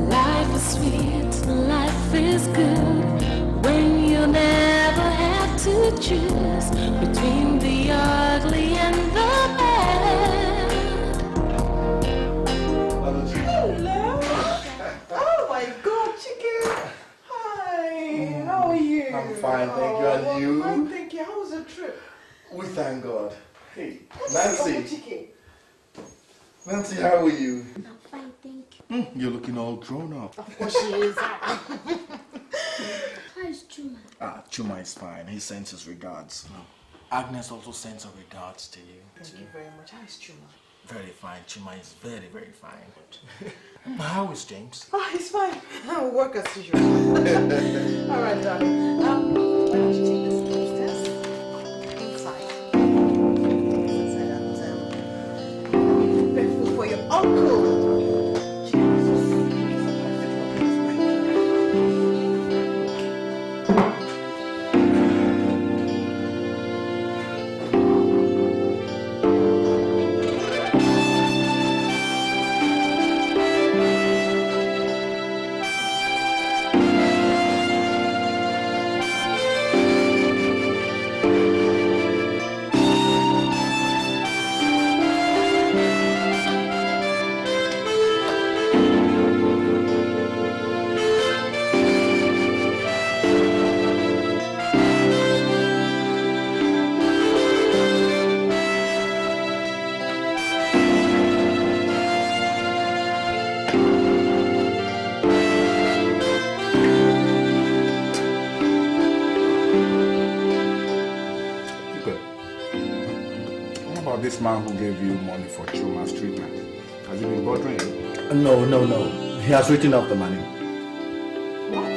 Life is sweet, life is good when you never have to choose between the ugly and the bad. Hello. Oh my God, Chike. Hi. How are you? I'm fine, thank you. And you? Fine, thank you. How was the trip? We thank God. Hey, Nancy. Nancy. Nancy, how are you? I'm fine, thank you. You're looking all grown up. Of course she is. How is Chuma? Chuma is fine. He sends his regards. Agnes also sends her regards to you. Thank you very much. How is Chuma? Very fine. Chuma is very, very fine. How is James? Oh, he's fine. I'll work as usual. All right, darling. Why don't you take this case test? Inside. Prepare food for your uncle. This man who gave you money for Chuma's treatment, has he been bothering you? No. He has written off the money. What?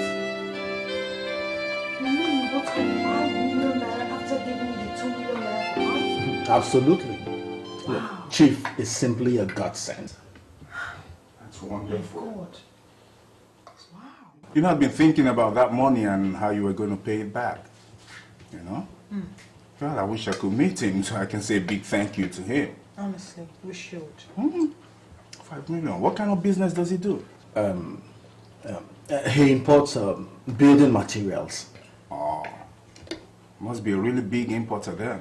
You mean you got 5 million naira after giving me the 2 million naira? Absolutely. Wow. Look, Chief is simply a godsend. That's wonderful. God. Wow. You know, I've been thinking about that money and how you were going to pay it back. You know? Well, I wish I could meet him so I can say a big thank you to him. Honestly, we should. 5 million. What kind of business does he do? He imports building materials. Oh, must be a really big importer then.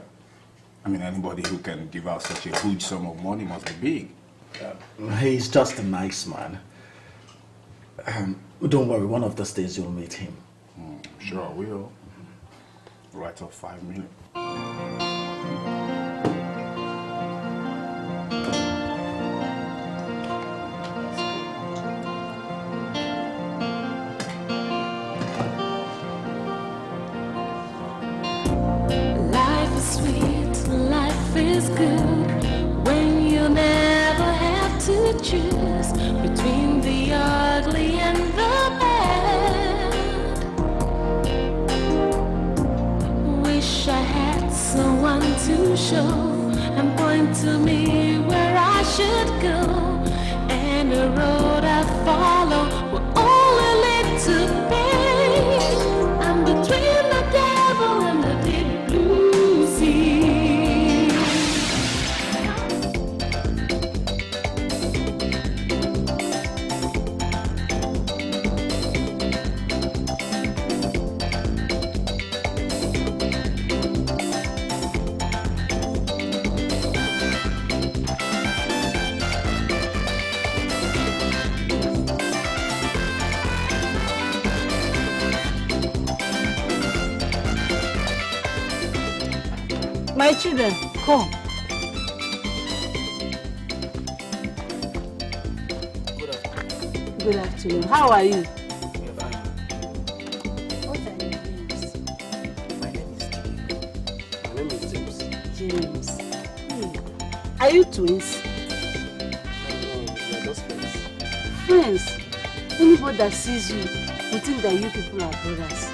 I mean, anybody who can give out such a huge sum of money must be big. He's just a nice man. Don't worry, one of these days you'll meet him. Sure, I will. Write off 5 million. Life is sweet, life is good when you never have to choose between the ugly and the bad. Wish I had someone to show and point to me where I should go, and the road I follow will only lead to pain. I'm between the devil and the deep blue sea. My children, come. Good afternoon. How are you? What are your names? My name is James. James. Are you twins? We're just friends. Friends? Anybody that sees you will think that you people are brothers.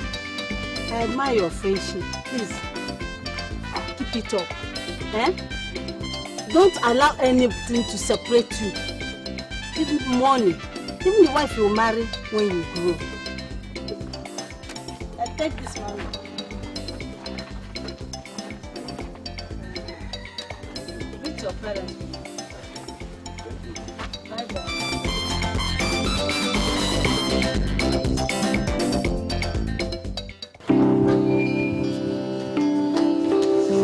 I admire your friendship. Please, keep it up. Eh? Don't allow anything to separate you. Even money. Even the wife you'll marry when you grow. I take this money. Meet your parents. Bye-bye.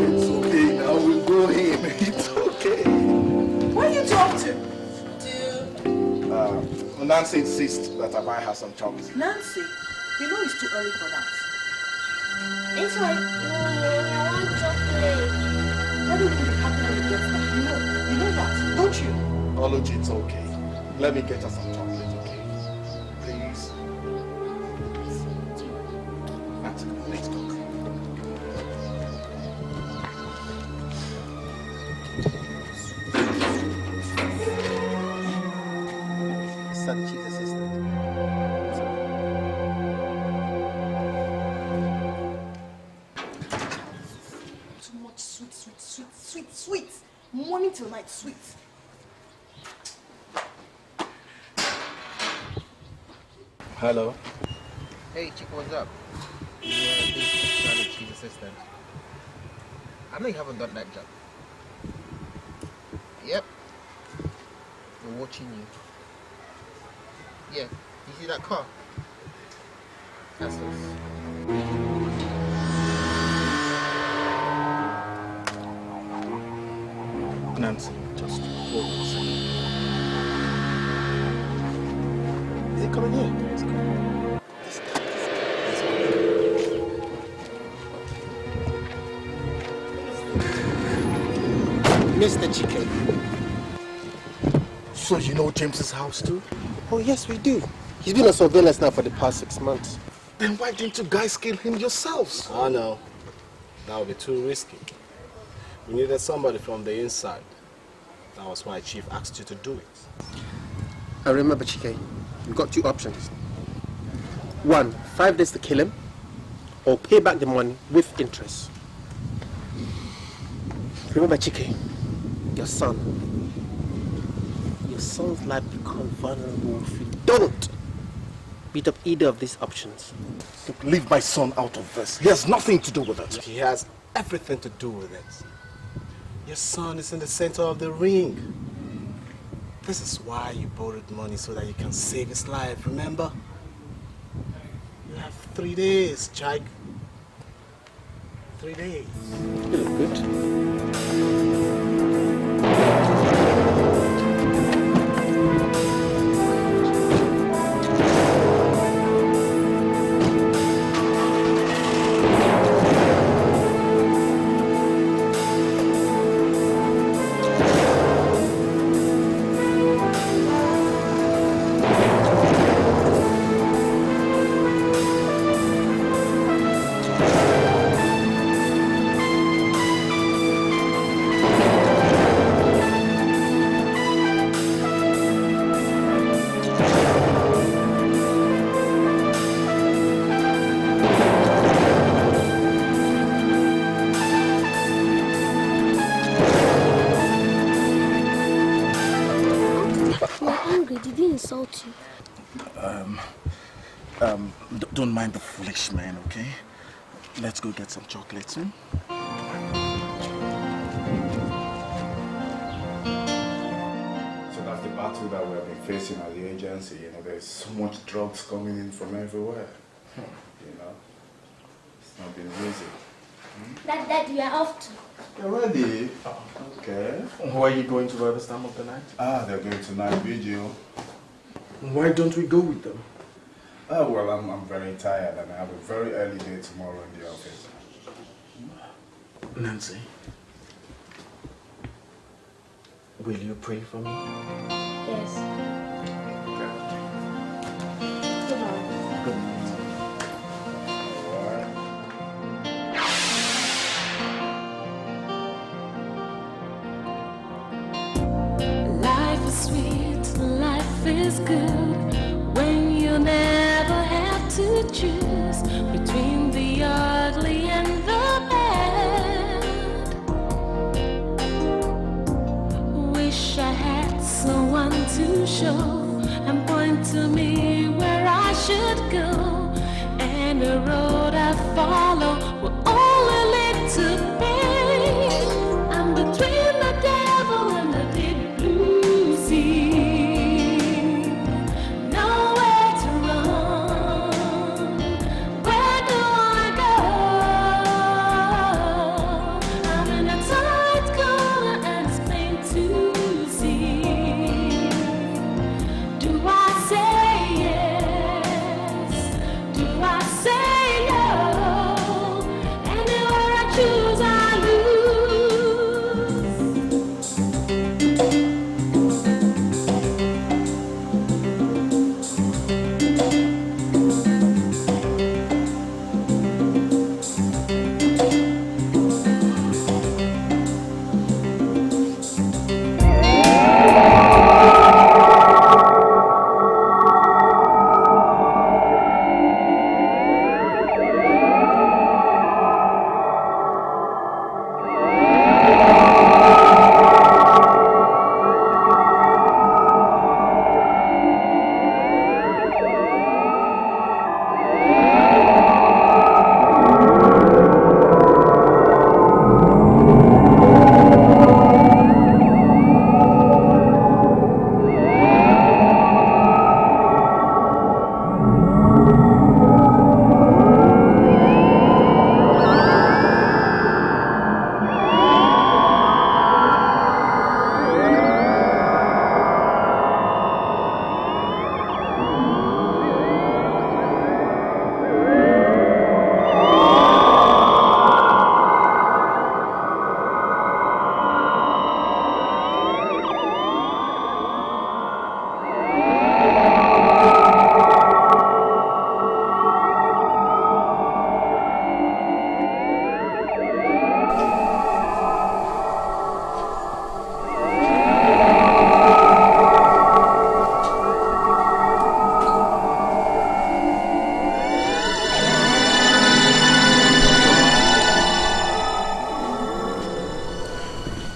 It's okay now, we'll go in. It's okay. Where you talk to? Nancy insists that I buy her some chocolates. Nancy, you know it's too early for that. Inside. I want chocolate. What will be happy when you get back? You know that, don't you? Ology, it's okay. Let me get her some chocolate, okay? Please. Nancy, let's go. Son, chief assistant. Too much sweet. Morning till night, sweet. Hello. Hey, Chike, what's up? Yeah, this chief assistant. I know you haven't done that job. Yep. We're watching you. Yeah, you see that car? That's us. Nancy, just hold on a second. Is it coming here? It's coming. Mr. Chike. So you know James's house too? Oh yes, we do. He's been on surveillance now for the past 6 months. Then why didn't you guys kill him yourselves? Oh no, that would be too risky. We needed somebody from the inside. That was why Chief asked you to do it. I remember, Chike, you've got 2 options. 1, 5 days to kill him, or pay back the money with interest. Remember, Chike, your son's life becomes vulnerable if you don't beat up either of these options. Look, leave my son out of this. He has nothing to do with it. He has everything to do with it. Your son is in the center of the ring. This is why you borrowed money, so that you can save his life, remember? You have 3 days, Chike. 3 days. You look good. Did he insult you? Don't mind the foolish man, okay? Let's go get some chocolates, hmm? So that's the battle that we have been facing at the agency. You know, there's so much drugs coming in from everywhere. You know, it's not been easy. Dad, we are off to. You're ready? Okay. Where are you going to by this time of the night? They're going to night vigil. Why don't we go with them? Oh, well, I'm very tired and I have a very early day tomorrow in the office. Nancy, will you pray for me? Yes. Okay. is good when you never have to choose between the ugly and the bad. Wish I had someone to show and point to me where I should go, and the road I follow will only lead to pain. I'm between the devil and the deep blue sea. Nowhere to run. Where do I go? I'm in a tight corner and it's plain to see. Do I say yes? Do I say no? Anywhere I choose, I lose.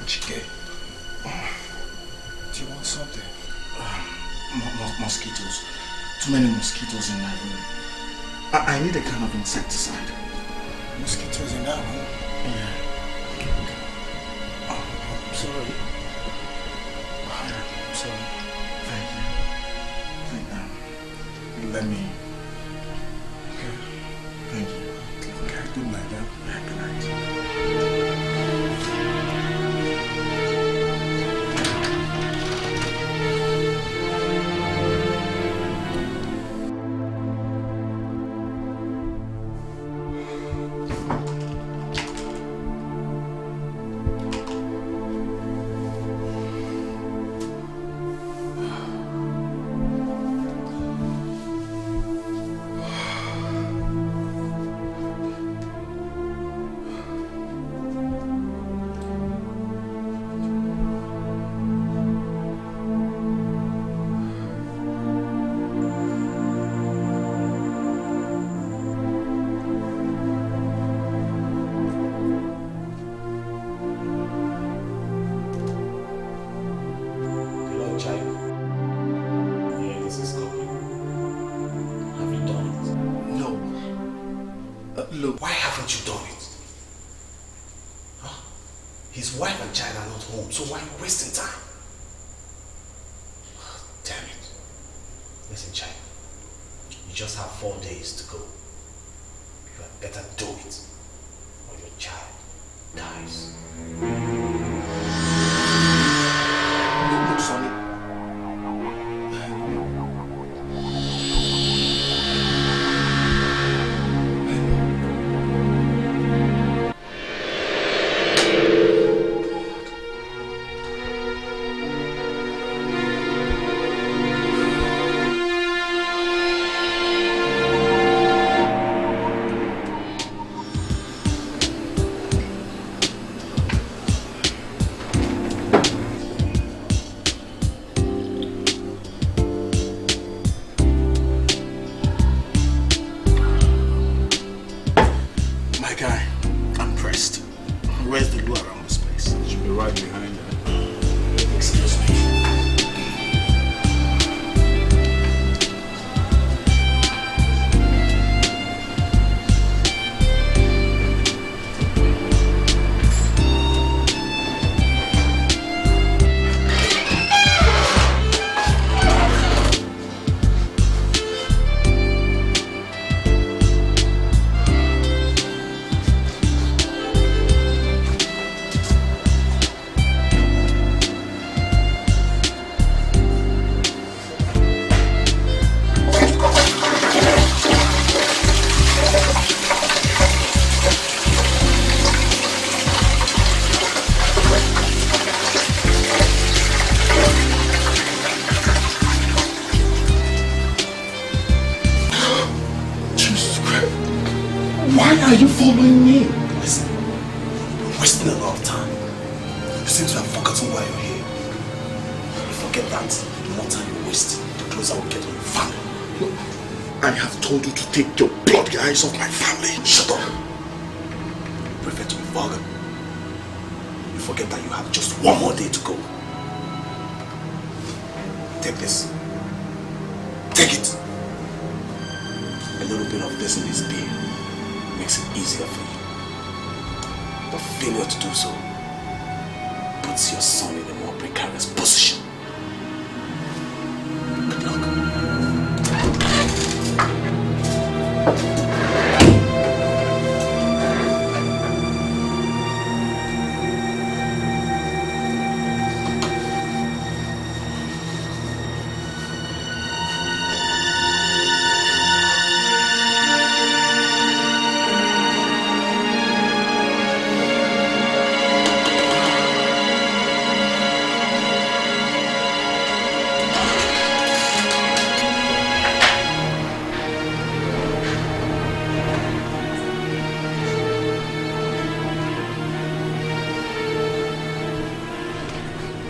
Chike, do you want something? Mosquitoes. Too many mosquitoes in my room. I need a kind of insecticide. Mosquitoes in that room? Yeah. Oh, I'm sorry. I'm sorry. Thank you. Let me... Okay. Thank you. Okay, good night, then. Yeah, good night. Look, why haven't you done it? Huh? His wife and child are not home, so why are you wasting time? Damn it. Listen, child. You just have 4 days to go. You had better do it, or your child dies. Look, Sonny. you following me? Listen, you're wasting a lot of time. You seem to have forgotten why you're here. You forget that the more time you waste, the closer we'll get to your family. I have told you to take your bloody eyes off my family. Shut up. You prefer to be vulgar. You forget that you have just one more day to go. Take this. Take it. A little bit of this in this beer makes it easier for you. But failure to do so puts your son in a more precarious position. Good luck.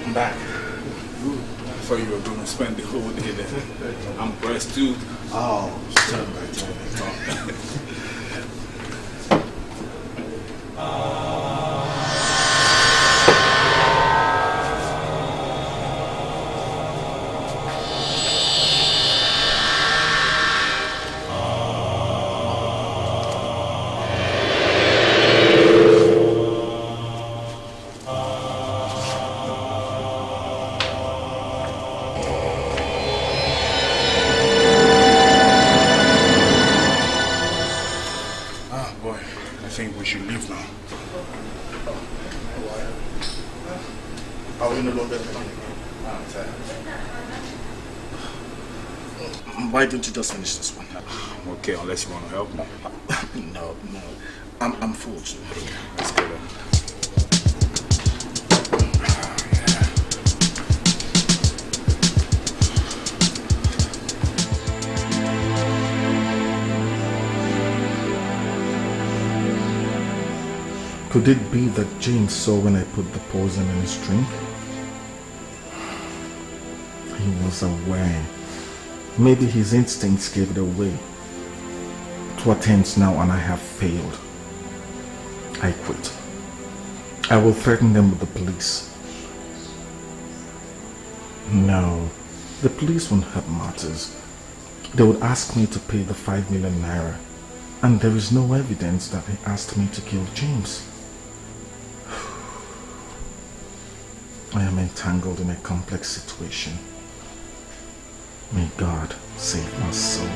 I'm back. Ooh, I thought you were going to spend the whole day there. I'm pressed too. Oh, turn back. Why don't you just finish this one? Okay, unless you want to help me. No. I'm full too. Let's go then. Could it be that James saw when I put the poison in his drink? He was aware. Maybe his instincts gave it away. 2 attempts now and I have failed. I quit. I will threaten them with the police. No, the police won't help matters. They would ask me to pay the 5 million naira, and there is no evidence that they asked me to kill James. I am entangled in a complex situation. May God save my soul.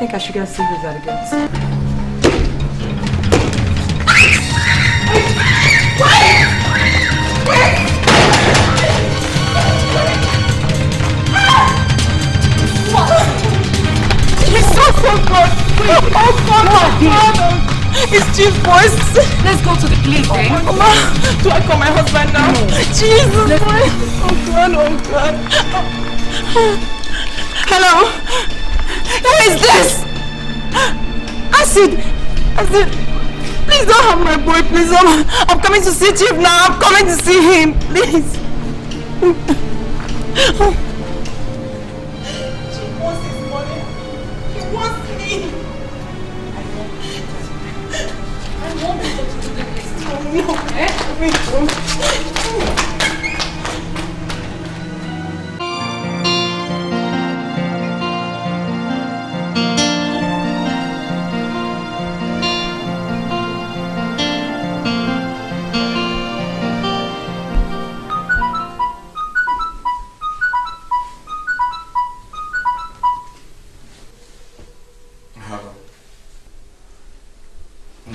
I should get serious at again. He's so good. Oh God. It's Chief's voice. Let's go to the police, eh? Mama, do I call my husband now? Jesus Christ. Oh God. Hello? Who is this? Acid. Please don't have my boy, please. I'm coming to see Chief now. I'm coming to see him, please. Chief wants his money. He wants me.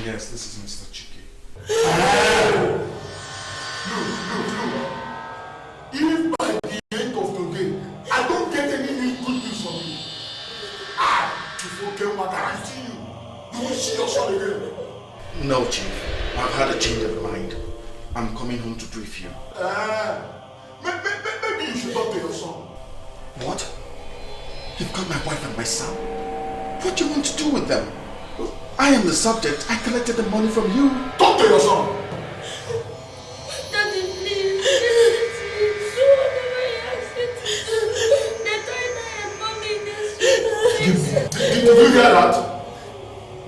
Yes, this is Mr. Chike. If by the end of today, I don't get any good news from you, before I guarantee you will see your son again. No, Chief. I've had a change of mind. I'm coming home to brief you. Maybe you should talk to your son. What? You've got my wife and my son? What do you want to do with them? I am the subject. I collected the money from you. Talk to your son. Daddy, please. Do whatever you ask me to do. They're trying to help mommy in this. Did you hear that?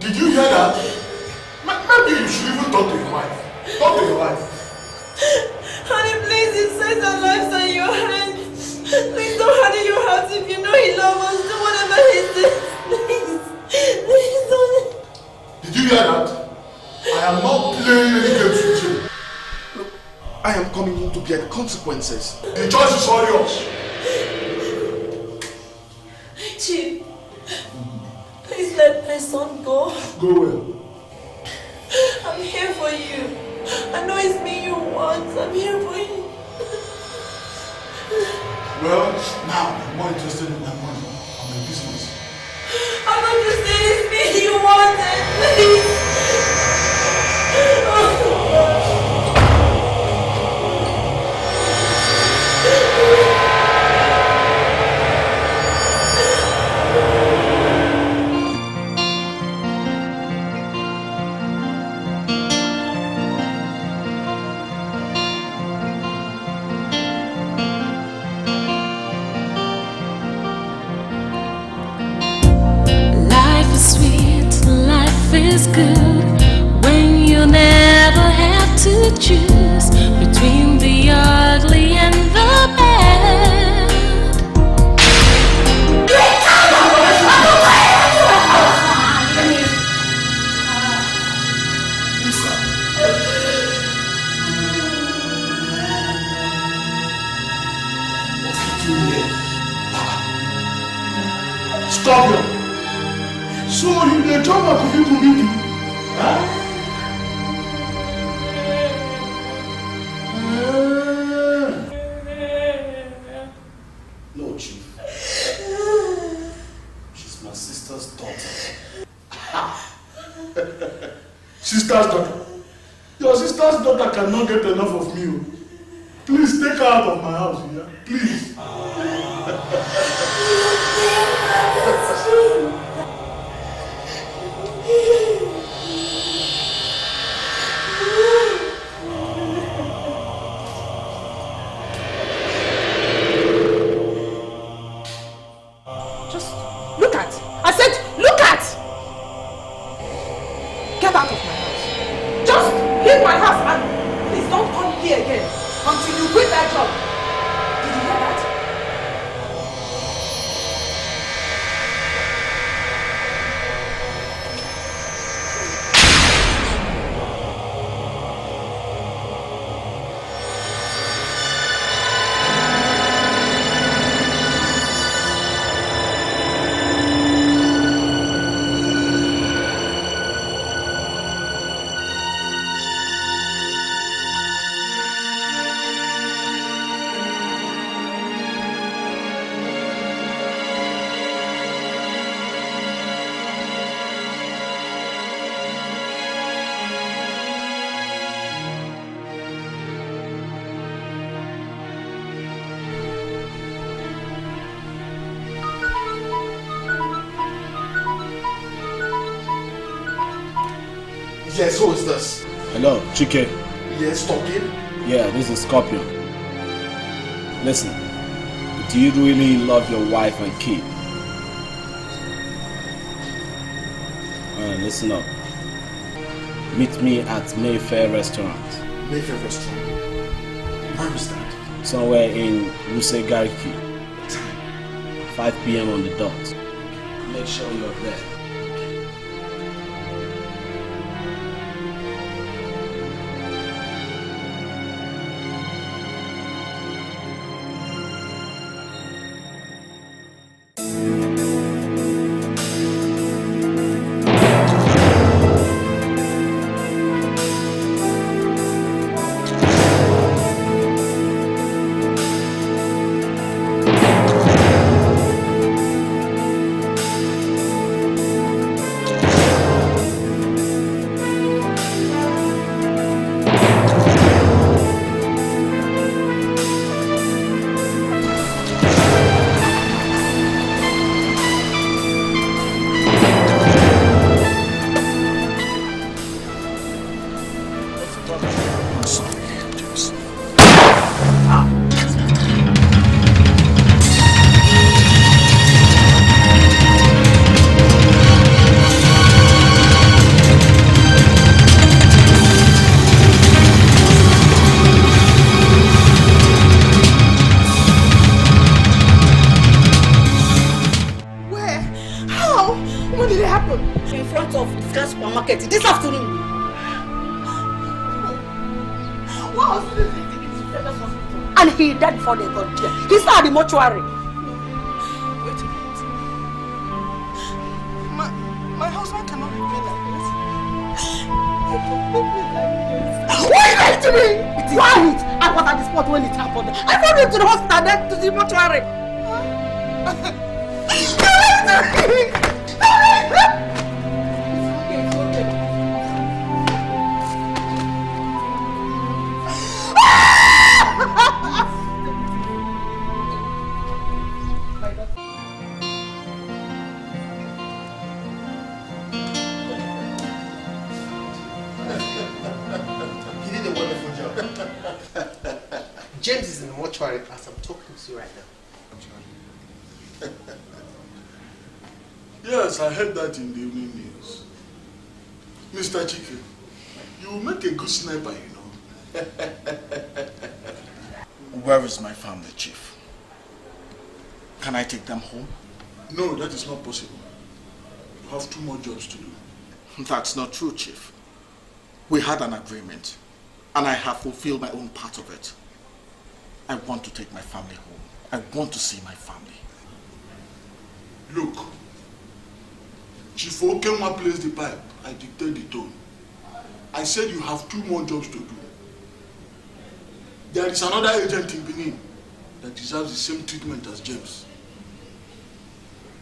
Did you hear that? Maybe you should even talk to your wife. Talk to your wife. Honey, please, it says our lives are in your hands. Please don't harden your heart. If you know he loves us, do whatever he says. Please. Please don't. Did you hear that? I am not playing any games with you. Look, I am coming home to bear the consequences. The choice is all yours. Chief, please let my son go. Go where? I'm here for you. I know it's me you want. I'm here for you. Well, now I'm more interested in my money and my business. I'm not interested. It's me you wanted. Please. Life is sweet, life is good when you never have to choose between the ugly and the bad. Stop him! So you the drama could be committed? Huh? No, Chief. She's my sister's daughter. Sister's daughter. Your sister's daughter cannot get enough of me. Please take her out of my house, yeah? Please. Just look at. I said, look at. Get out of my house. Just leave my house and please don't come here again until you quit that job. Did you hear that? Yes, who is this? Hello, Chike. Yes, talking? Yeah, this is Scorpion. Listen, do you really love your wife and kid? Alright, listen up. Meet me at Mayfair Restaurant Mayfair restaurant. Where is that? Somewhere in Gariki. 5 p.m. on the dot. Make sure you're there. This afternoon. What hospital did he take him to? Hospital. And he died before they got there. He's not at the mortuary. Wait a minute. My husband cannot be paid like this. You can't make me like this. Why are you lying to me? Right! I was at the spot when it happened. I followed him to the hospital, then to the mortuary. You lied to me! James is in the mortuary as I'm talking to you right now. Yes, I heard that in the evening news. Mr. Chike, you will make a good sniper, you know. Where is my family, Chief? Can I take them home? No, that is not possible. You have 2 more jobs to do. That's not true, Chief. We had an agreement, and I have fulfilled my own part of it. I want to take my family home. I want to see my family. Look, Chief Okenwa plays the pipe, I dictate the tone. I said you have 2 more jobs to do. There is another agent in Benin that deserves the same treatment as James.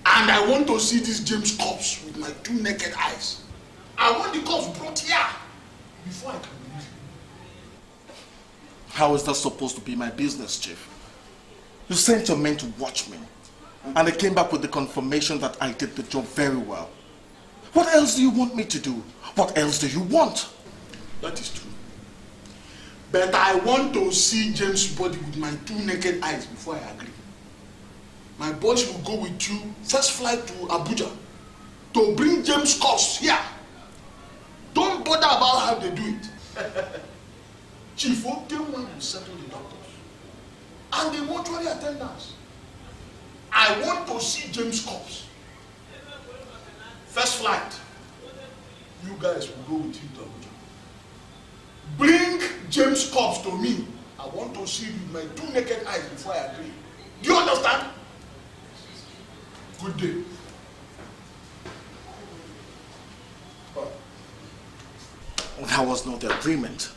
And I want to see this James corpse with my 2 naked eyes. I want the corpse brought here before I can believe it. How is that supposed to be my business, Chief? You sent your men to watch me, and they came back with the confirmation that I did the job very well. What else do you want me to do? What else do you want? That is true. But I want to see James' body with my 2 naked eyes before I agree. My boys will go with you, first flight to Abuja, to bring James' corpse here. Don't bother about how they do it. Chief Okenwa will settle the doctors and the mortuary attendants. I want to see James' corpse. First flight. You guys will go with him to Abuja. Bring James' corpse to me. I want to see it with my 2 naked eyes before I agree. Do you understand? Good day. That was not the agreement.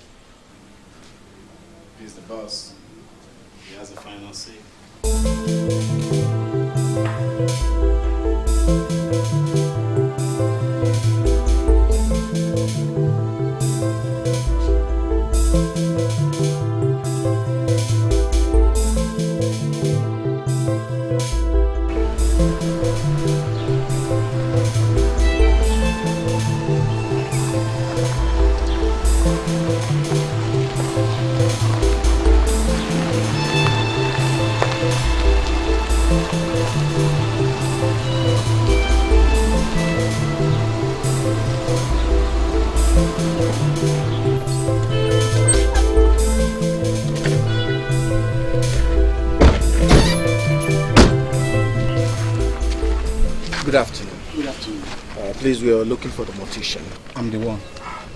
He's the boss. He has the final say. Good afternoon. Good afternoon. Please, we are looking for the mortician. I'm the one.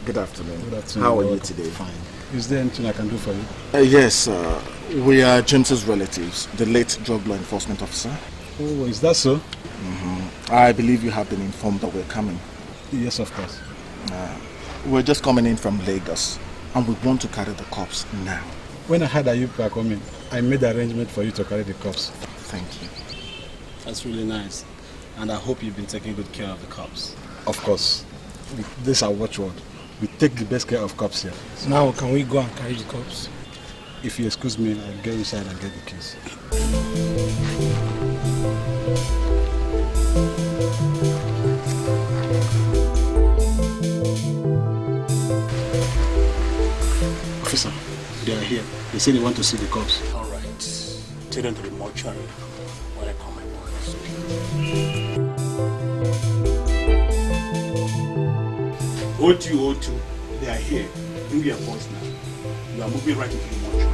Good afternoon. Good afternoon. How are you today? Fine. Is there anything I can do for you? Yes, we are James's relatives, the late drug law enforcement officer. Oh, is that so? I believe you have been informed that we're coming. Yes, of course. We're just coming in from Lagos, and we want to carry the corpse now. When I heard that you were coming, I made the arrangement for you to carry the corpse. Thank you. That's really nice. And I hope you've been taking good care of the cops. Of course. This is our watchword. We take the best care of cops here. So now can we go and carry the corpse? If you excuse me, I'll get inside and get the keys. Officer, they are here. They say they want to see the cops. All right. Take them to the mortuary while I call my boys. O2, they are here. Bring your voice now. You are moving right into the mortuary.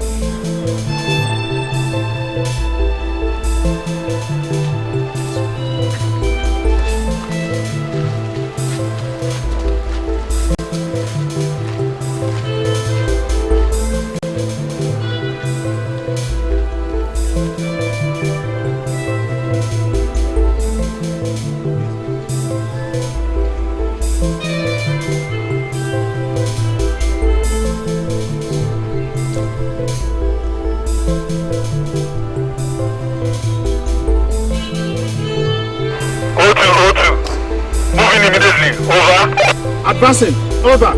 Advancing. Over.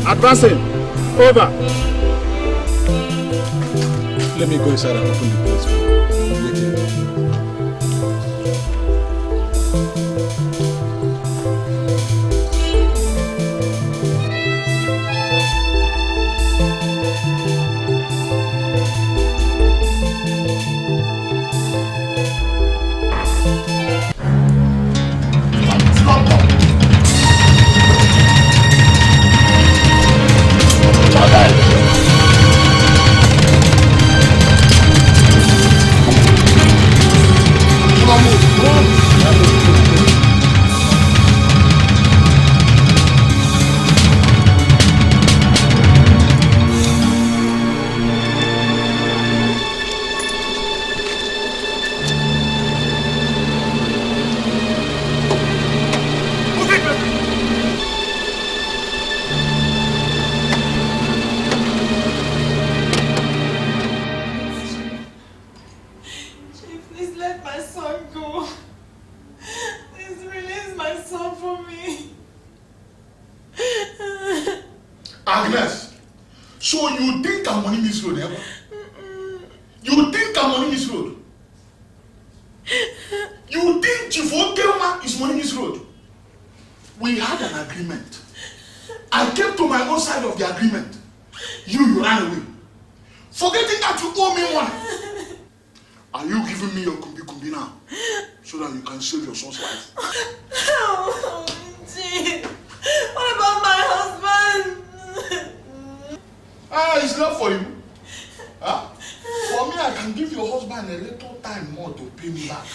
Advancing. Over. Let me go inside and open the place for you. Wait here. Agnes, so you think I'm on this road, ever? You think I'm on this road? You think Chief Okelma is on this road? We had an agreement. I came to my own side of the agreement. You ran away. Forgetting that you owe me money. Are you giving me your kumbi now? So that you can save your son's life? Oh, gee. What about my husband? It's not for you. Huh? For me, I can give your husband a little time more to pay me back.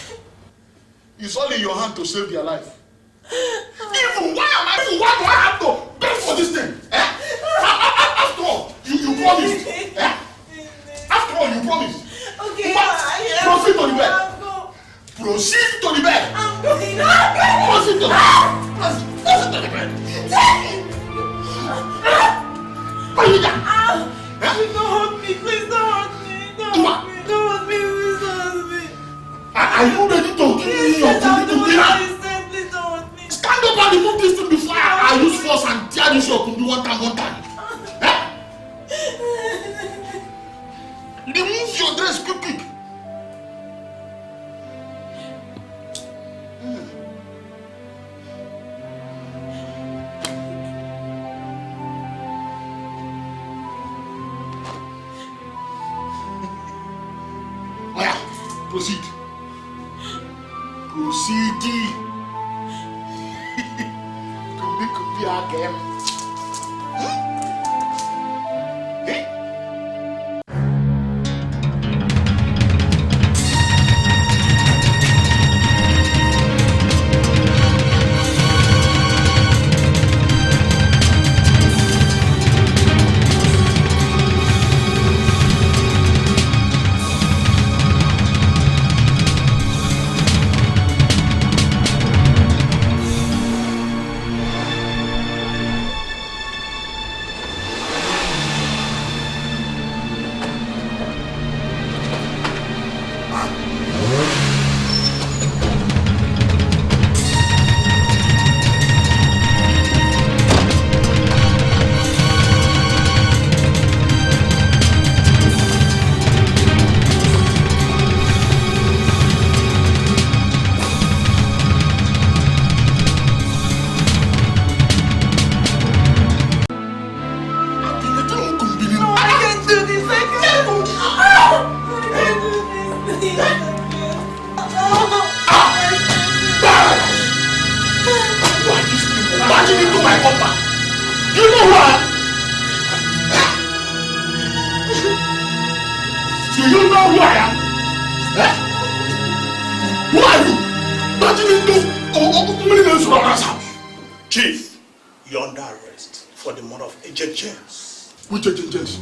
It's all in your hand to save their life. Even why do I have to pay for this thing? Eh? After all, you promised. Eh? After all, you promised. Okay, proceed to the bed. Proceed to the bed. I'm going. Proceed to the bed. Proceed to the bed. Please don't hurt me. Please don't hurt me. Don't hurt me. Don't hurt me. Please don't hurt me. Are you ready to give me your kumbi now? Please don't hurt me. Stand up and remove this thing before I use force and tear this your kumbi one time. Eh? Remove your dress quick. Proceed. Proceed. Could be again. you know who I am? Eh? Who are you? Not even know house. Chief, you're under arrest for the murder of Agent James. Which Agent James?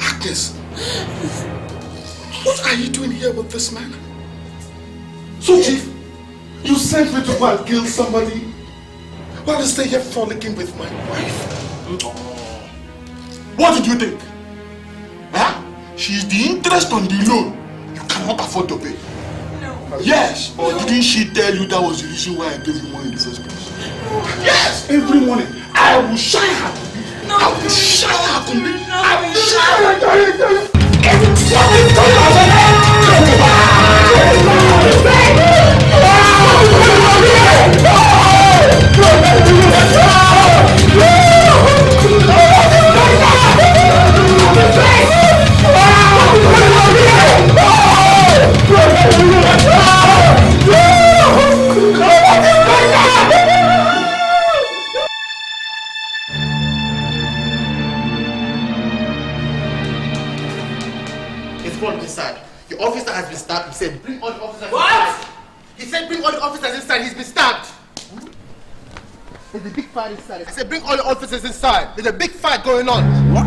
Agnes, what are you doing here with this man? So, Chief, you sent me to go and kill somebody while I stay here frolicking with my wife? What did you think? Huh? She's the interest on the loan you cannot afford to pay. No. Yes, or didn't she tell you that was the reason why I gave you money in the first place? Yes, every morning I will shine her to me. I will shine her to me. I will shine her to me. Your officer has been stabbed. He said, bring all the officers inside. He said, bring all the officers inside. He's been stabbed. There's a big fight inside. I said, bring all the officers inside. There's a big fight going on. What?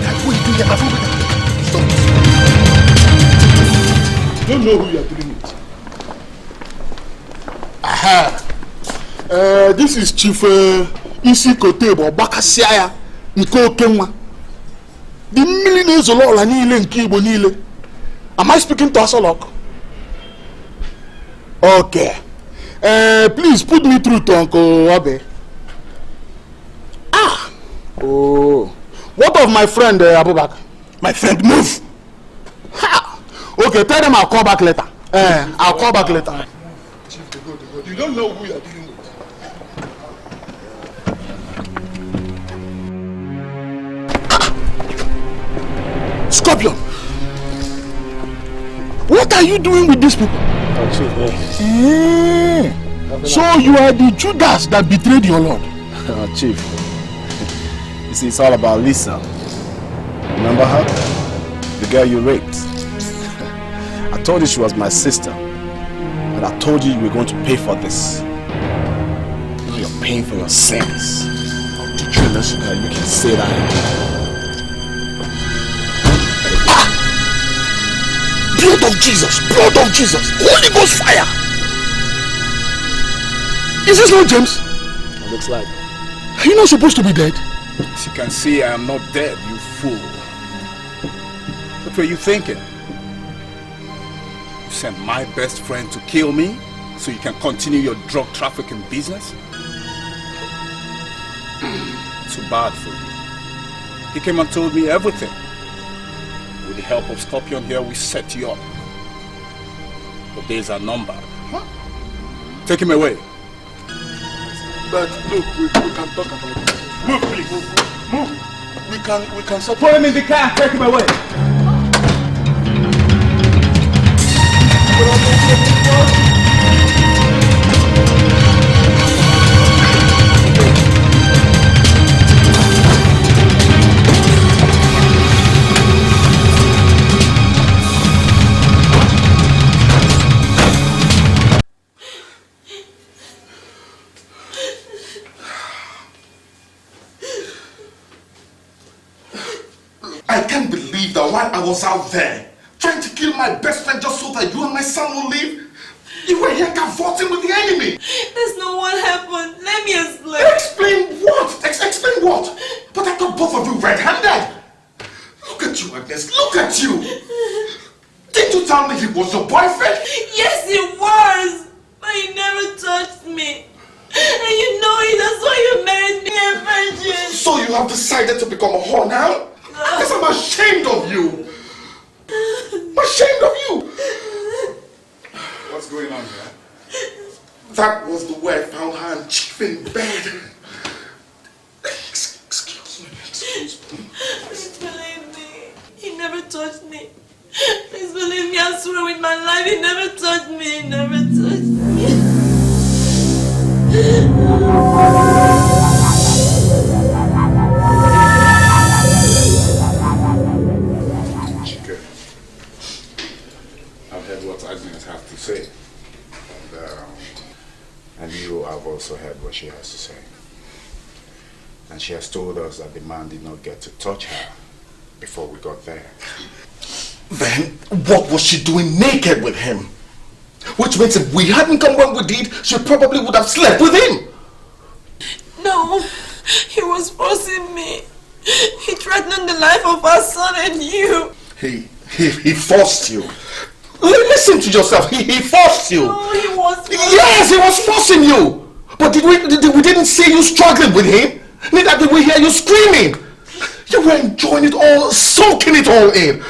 That's what you do here. Stop. You don't know who you are dealing with. Aha. This is Chief Isi Kotebo Bakasiaya Nko Kenwa. The millionaires of all Nile and Kibo Nile. Am I speaking to Asolok? Okay. Please put me through to Uncle Abe. Ah. Oh. What of my friend Abubakar? My friend, move. Ha. Okay, tell them I'll call back later. I'll call back later. Chief, they go. You don't know who you are dealing with. Scorpion! What are you doing with these people? Oh, Chief, So you are the Judas that betrayed your Lord? Chief, you see, it's all about Lisa. Remember her? The girl you raped. I told you she was my sister. And I told you you were going to pay for this. Now you're paying for your sins. I'll teach you a lesson that you can say that again. Blood of Jesus! Blood of Jesus! Holy Ghost fire! Is this not James? It looks like. Are you not supposed to be dead? As you can see, I am not dead, you fool. What were you thinking? You sent my best friend to kill me so you can continue your drug trafficking business? Too bad for you. He came and told me everything. With the help of Scorpion here, we set you up. The days are numbered. Huh? Take him away. But look, we can talk about it. Move, please. Move. We can put him in the car. Take him away. I can't believe that while I was out there trying to kill my best friend just so that you and my son will live, you were here cavorting with the enemy. That's not what happened. Let me explain. Explain what? Explain what? But I thought both of you red-handed. Look at you, Agnes. Look at you. Didn't you tell me he was your boyfriend? Yes, he was. But he never touched me. And you know it. That's why you married me a virgin. So you have decided to become a whore now? I guess I'm ashamed of you. I'm ashamed of you. What's going on here? That was the way I found her and Chief in bed. Excuse me. Please believe me. He never touched me. Please Please believe me, I swear with my life, he never touched me, he never touched me. Chike, I've heard what Agnes has to say. And you have also heard what she has to say. And she has told us that the man did not get to touch her before we got there. Then, what was she doing naked with him? Which means if we hadn't come when we did, she probably would have slept with him. No, he was forcing me. He threatened the life of our son and you. He forced you. Listen to yourself. He forced you. No, he was. Yes, he was forcing you. But we didn't see you struggling with him. Neither did we hear you screaming. You were enjoying it all, soaking it all in.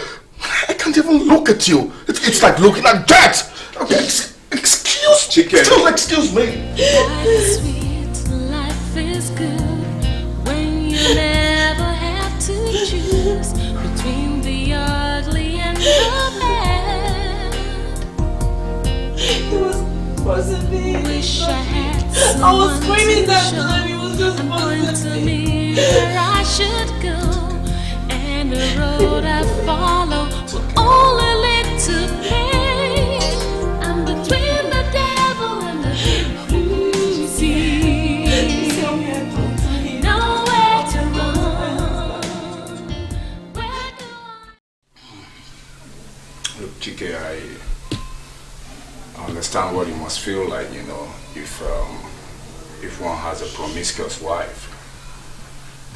I can't even look at you. It's like looking at dirt. Okay, excuse Chike. Still excuse me. Life is sweet, life is good when you never have to choose between the ugly and the bad. He was forcing me. Wish I had I was someone screaming to that show time. He was just and point to forcing me where I should go, and the road I follow will only lead to pain. I'm between the devil and the cruci. Nowhere to run. Where do Look, Chike, I understand what it must feel like, you know, if one has a promiscuous wife.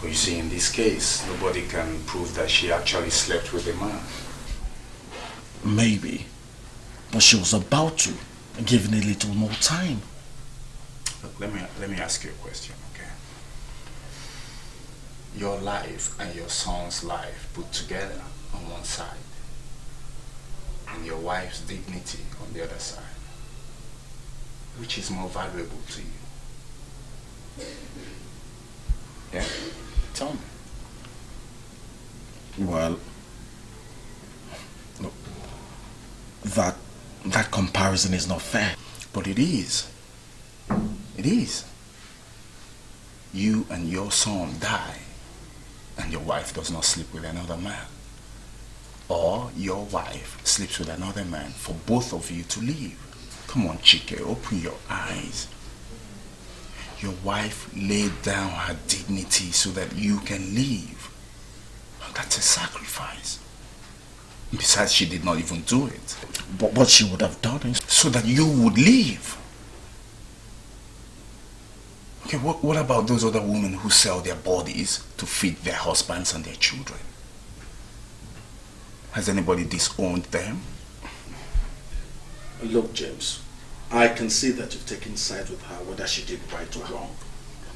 But you see, in this case, nobody can prove that she actually slept with a man. Maybe. But she was about to, given a little more time. Look, let me ask you a question, okay? Your life and your son's life put together on one side, and your wife's dignity on the other side. Which is more valuable to you? Yeah? Tell me. Well, look, that comparison is not fair. But it is. It is. You and your son die, and your wife does not sleep with another man. Or your wife sleeps with another man for both of you to live. Come on, Chike, open your eyes. Your wife laid down her dignity so that you can live. That's a sacrifice. Besides, she did not even do it. But what she would have done is so that you would live. Okay, what about those other women who sell their bodies to feed their husbands and their children? Has anybody disowned them? Look, James, I can see that you've taken side with her, whether she did right or wrong.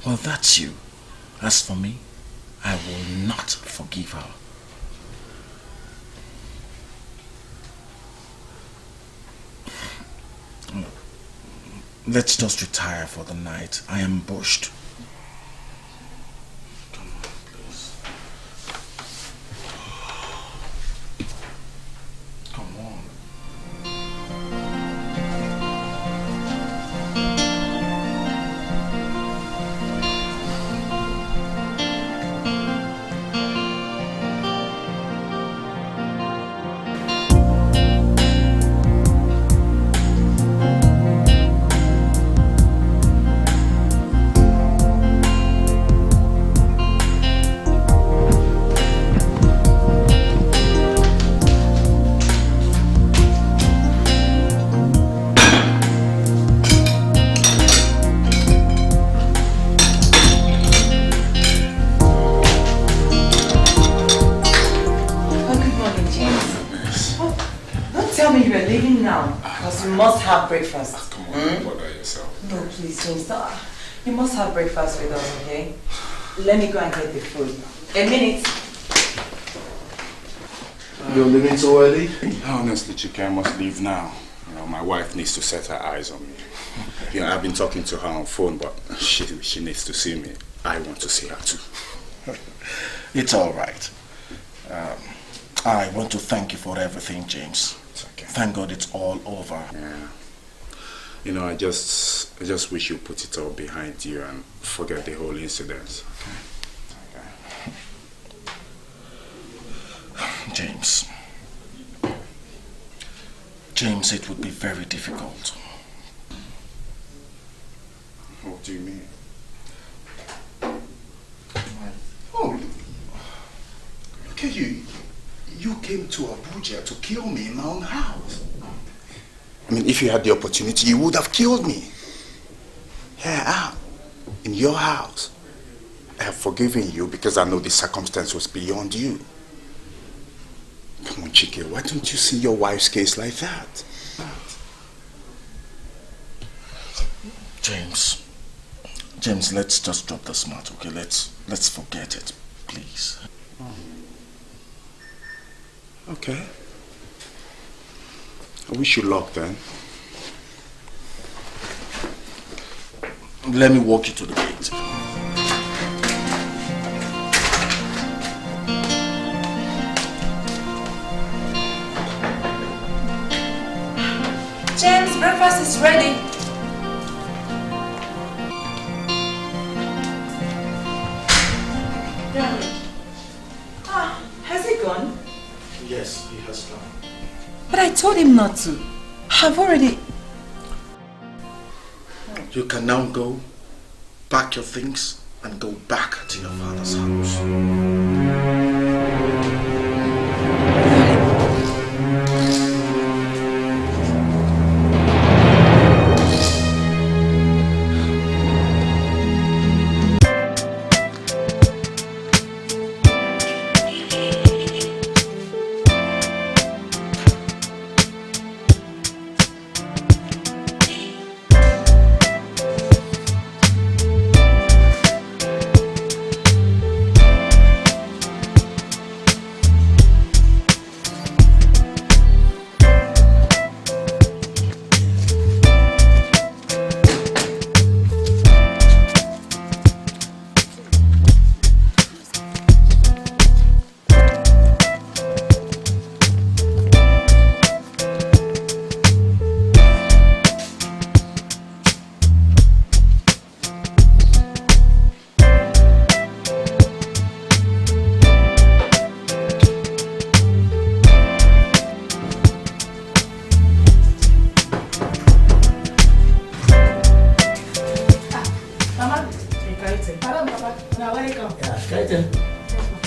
Well, that's you. As for me, I will not forgive her. Let's just retire for the night. I am bushed. Come on, please. Come on. You must have breakfast. Come on, don't bother yourself. No, please, James. You must have breakfast with us, okay? Let me go and get the food. A minute. You're leaving so early? Honestly, Chike, I must leave now. You know, my wife needs to set her eyes on me. You know, I've been talking to her on phone, but she needs to see me. I want to see her too. It's all right. I want to thank you for everything, James. It's okay. Thank God it's all over. Yeah. You know, I just wish you put it all behind you and forget the whole incident. Okay. James. James, it would be very difficult. What do you mean? Oh, look at you. You came to Abuja to kill me in my own house. I mean, if you had the opportunity, you would have killed me. Yeah, in your house. I have forgiven you because I know the circumstance was beyond you. Come on, Chike, why don't you see your wife's case like that? James, let's just drop this matter, okay? Let's forget it, please. Okay. I wish you luck then. Let me walk you to the gate. James, breakfast is ready. Has he gone? Yes, he has gone. But I told him not to. I've already... You can now go, pack your things, and go back to your father's house.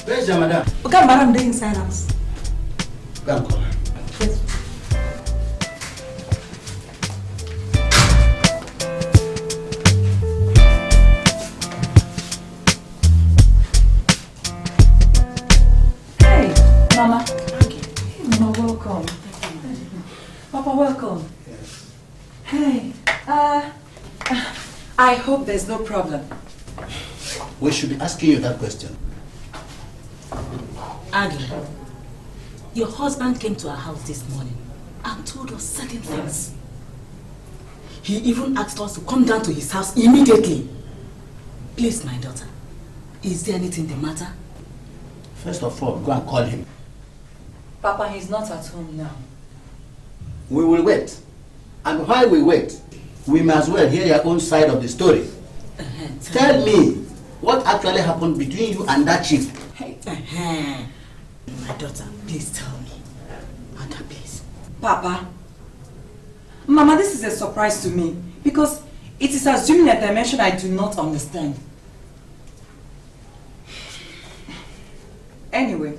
Where's your madam? Okay, madam, they're inside house. Go and call her. Yes. Hey, Mama. Hey, Mama, welcome. Papa, welcome. Yes. Hey, I hope there's no problem. We should be asking you that question. Aggie, your husband came to our house this morning and told us certain things. He even asked us to come down to his house immediately. Please, my daughter, is there anything the matter? First of all, go and call him. Papa, he's not at home now. We will wait. And while we wait, we may as well hear your own side of the story. Tell me what actually happened between you and that chief. Hey, my daughter, please tell me. Mother, please. Papa, Mama, this is a surprise to me because it is assuming a dimension I do not understand. Anyway,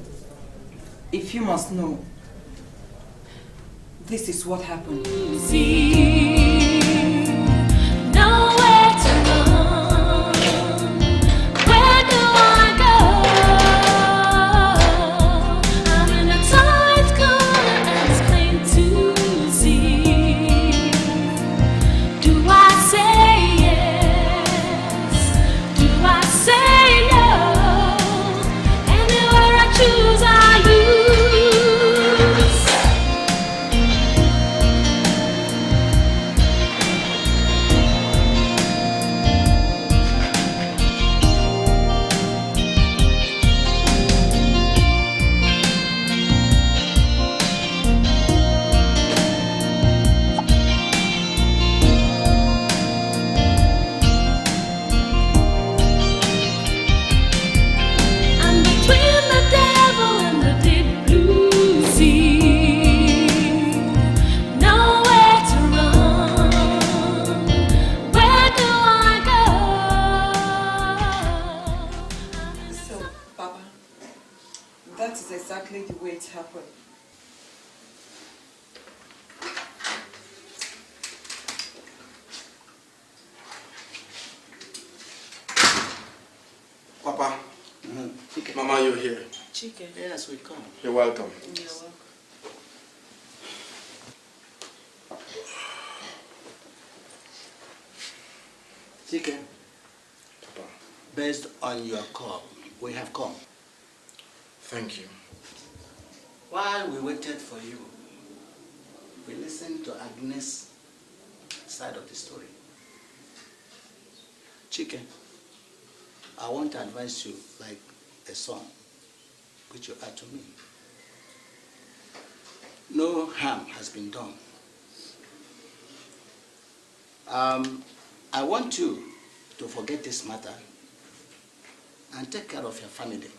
if you must know, this is what happened. Nowhere to run. Where do I go? I'm in a tight corner and it's plain to see. Do I say yes? Do I say no? Anywhere I choose, I lose. happened. Papa, Mama, you're here. Chike. Yes, we come. You're welcome. You're welcome. Chike, based on your call, we have come. Thank you. While we waited for you, we listened to Agnes' side of the story. Chike, I want to advise you like a son, which you are to me. No harm has been done. I want you to forget this matter and take care of your family,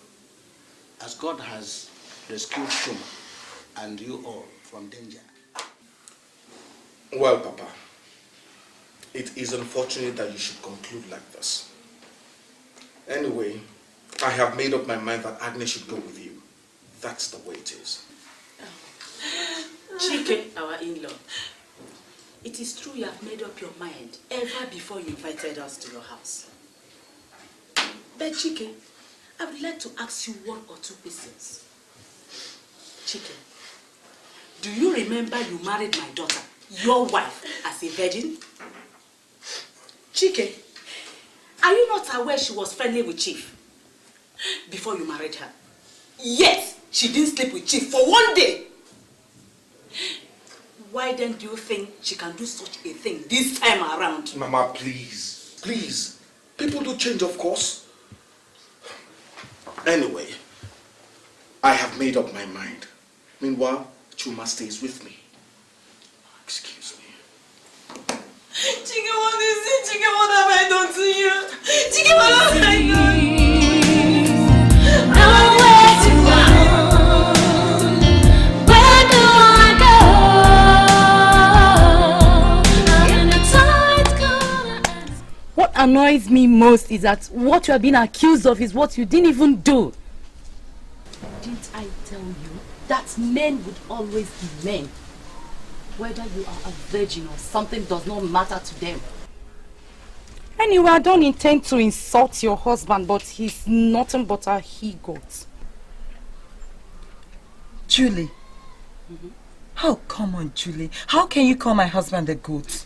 as God has rescued Shuma and you all from danger. Well, Papa, it is unfortunate that you should conclude like this. Anyway, I have made up my mind that Agnes should go with you. That's the way it is. Chike, our in-law, it is true you have made up your mind ever before you invited us to your house. But Chike, I would like to ask you one or two questions. Chike, do you remember you married my daughter, your wife, as a virgin? Chike, are you not aware she was friendly with Chief before you married her? Yet, she didn't sleep with Chief for one day. Why then do you think she can do such a thing this time around? Mama, please. Please. People do change, of course. Anyway, I have made up my mind. Meanwhile, Chuma stays with me. Excuse me. Chike, what is it? Chike, what have I done to you? Chike, what have I done? Nowhere to run. Where do I go? I'm in a tight corner. What annoys me most is that what you are being accused of is what you didn't even do. Didn't I tell you that men would always be men? Whether you are a virgin or something does not matter to them. Anyway, I don't intend to insult your husband, but he's nothing but a he-goat. Julie. How come on, Julie? How can you call my husband a goat?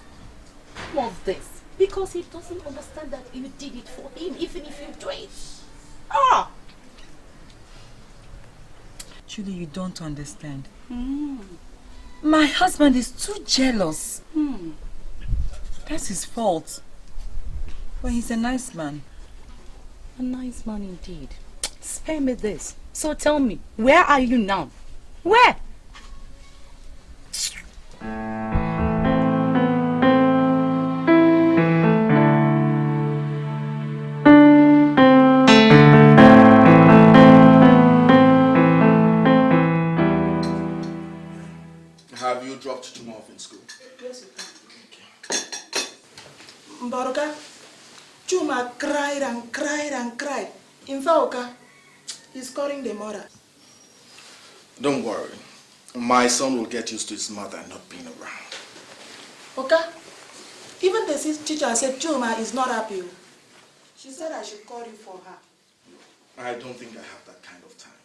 What's this? Because he doesn't understand that you did it for him, even if you do it. Julie, you don't understand. My husband is too jealous. That's his fault. But he's a nice man. A nice man indeed. Spare me this. So tell me, where are you now? Where? Have you dropped Chuma off in school? Yes, you can. Mbaruka, Chuma cried and cried and cried. In fact, he's calling the mother. Don't worry. My son will get used to his mother not being around. Okay? Even the teacher said Chuma is not happy. She said I should call you for her. I don't think I have that kind of time.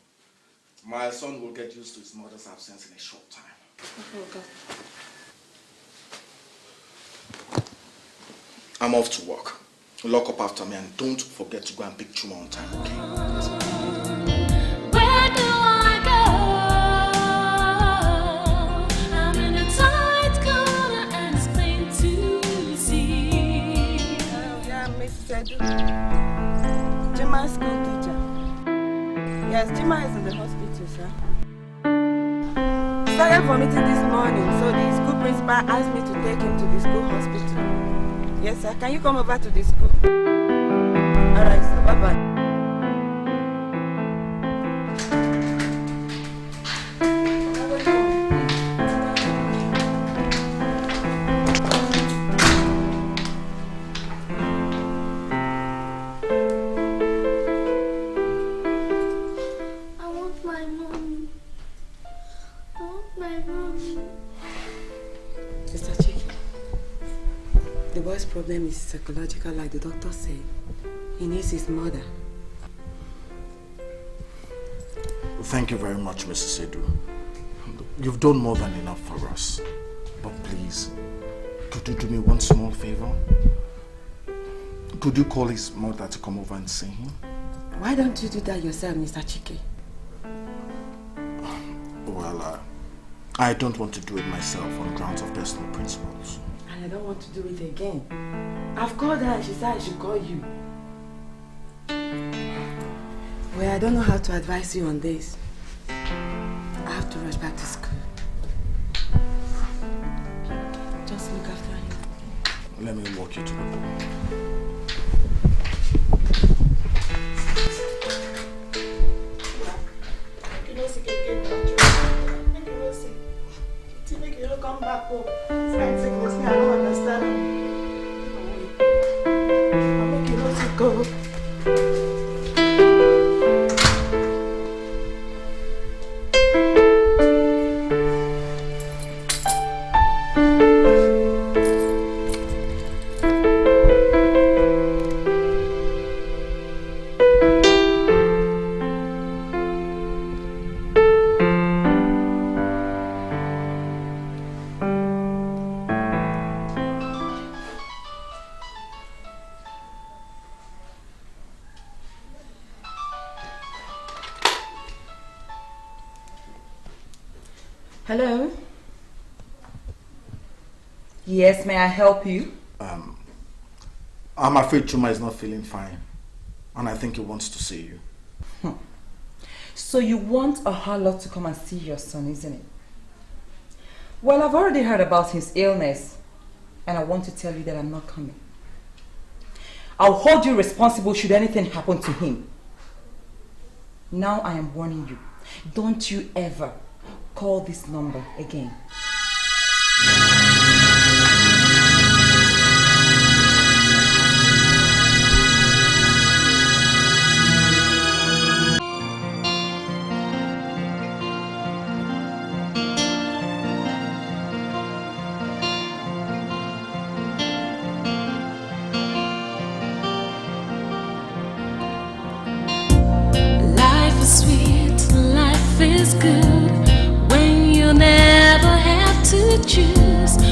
My son will get used to his mother's absence in a short time. Okay. I'm off to work. Lock up after me and don't forget to go and pick Chuma on time, okay? Where do I go? I'm in a tight corner and it's plain to see. Yeah, Mr. Jima's school teacher. Yes, Chima is in the hospital, sir. We started vomiting this morning, so the school principal asked me to take him to the school hospital. Yes, sir. Can you come over to the school? Alright, sir. Bye-bye. I want my mommy. The boy's problem is psychological, like the doctor said. He needs his mother. Thank you very much, Mrs. Edu. You've done more than enough for us. But please, could you do me one small favor? Could you call his mother to come over and see him? Why don't you do that yourself, Mr. Chike? Well, I don't want to do it myself on grounds of personal principles. And I don't want to do it again. I've called her and she said I should call you. Well, I don't know how to advise you on this. I have to rush back to school. Just look after him. Let me walk you to the pool. Come back home. Friend sickness, I don't understand. I'll make you not to go. Hello? Yes, may I help you? I'm afraid Chuma is not feeling fine. And I think he wants to see you. So you want a harlot to come and see your son, isn't it? Well, I've already heard about his illness. And I want to tell you that I'm not coming. I'll hold you responsible should anything happen to him. Now I am warning you. Don't you ever call this number again. Life is sweet, life is good when you never have to choose.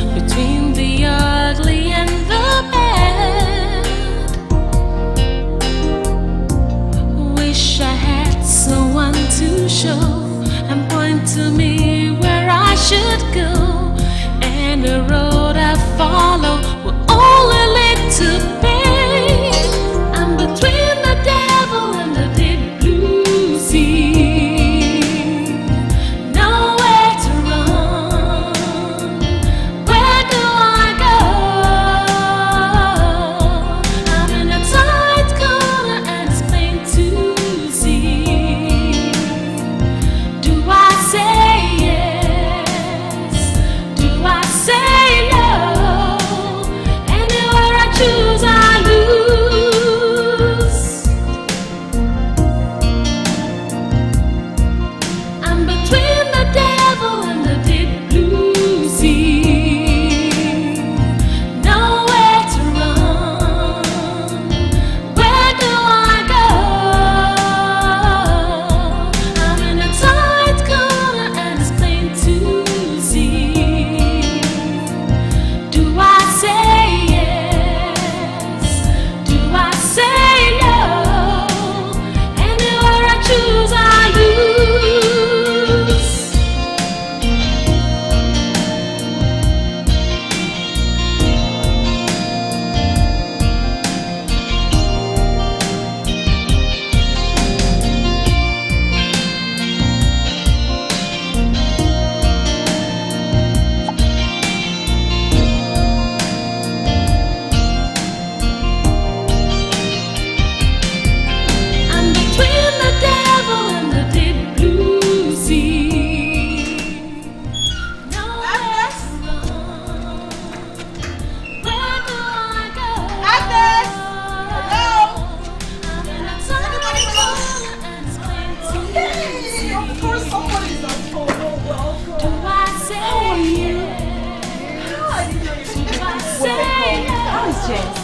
James.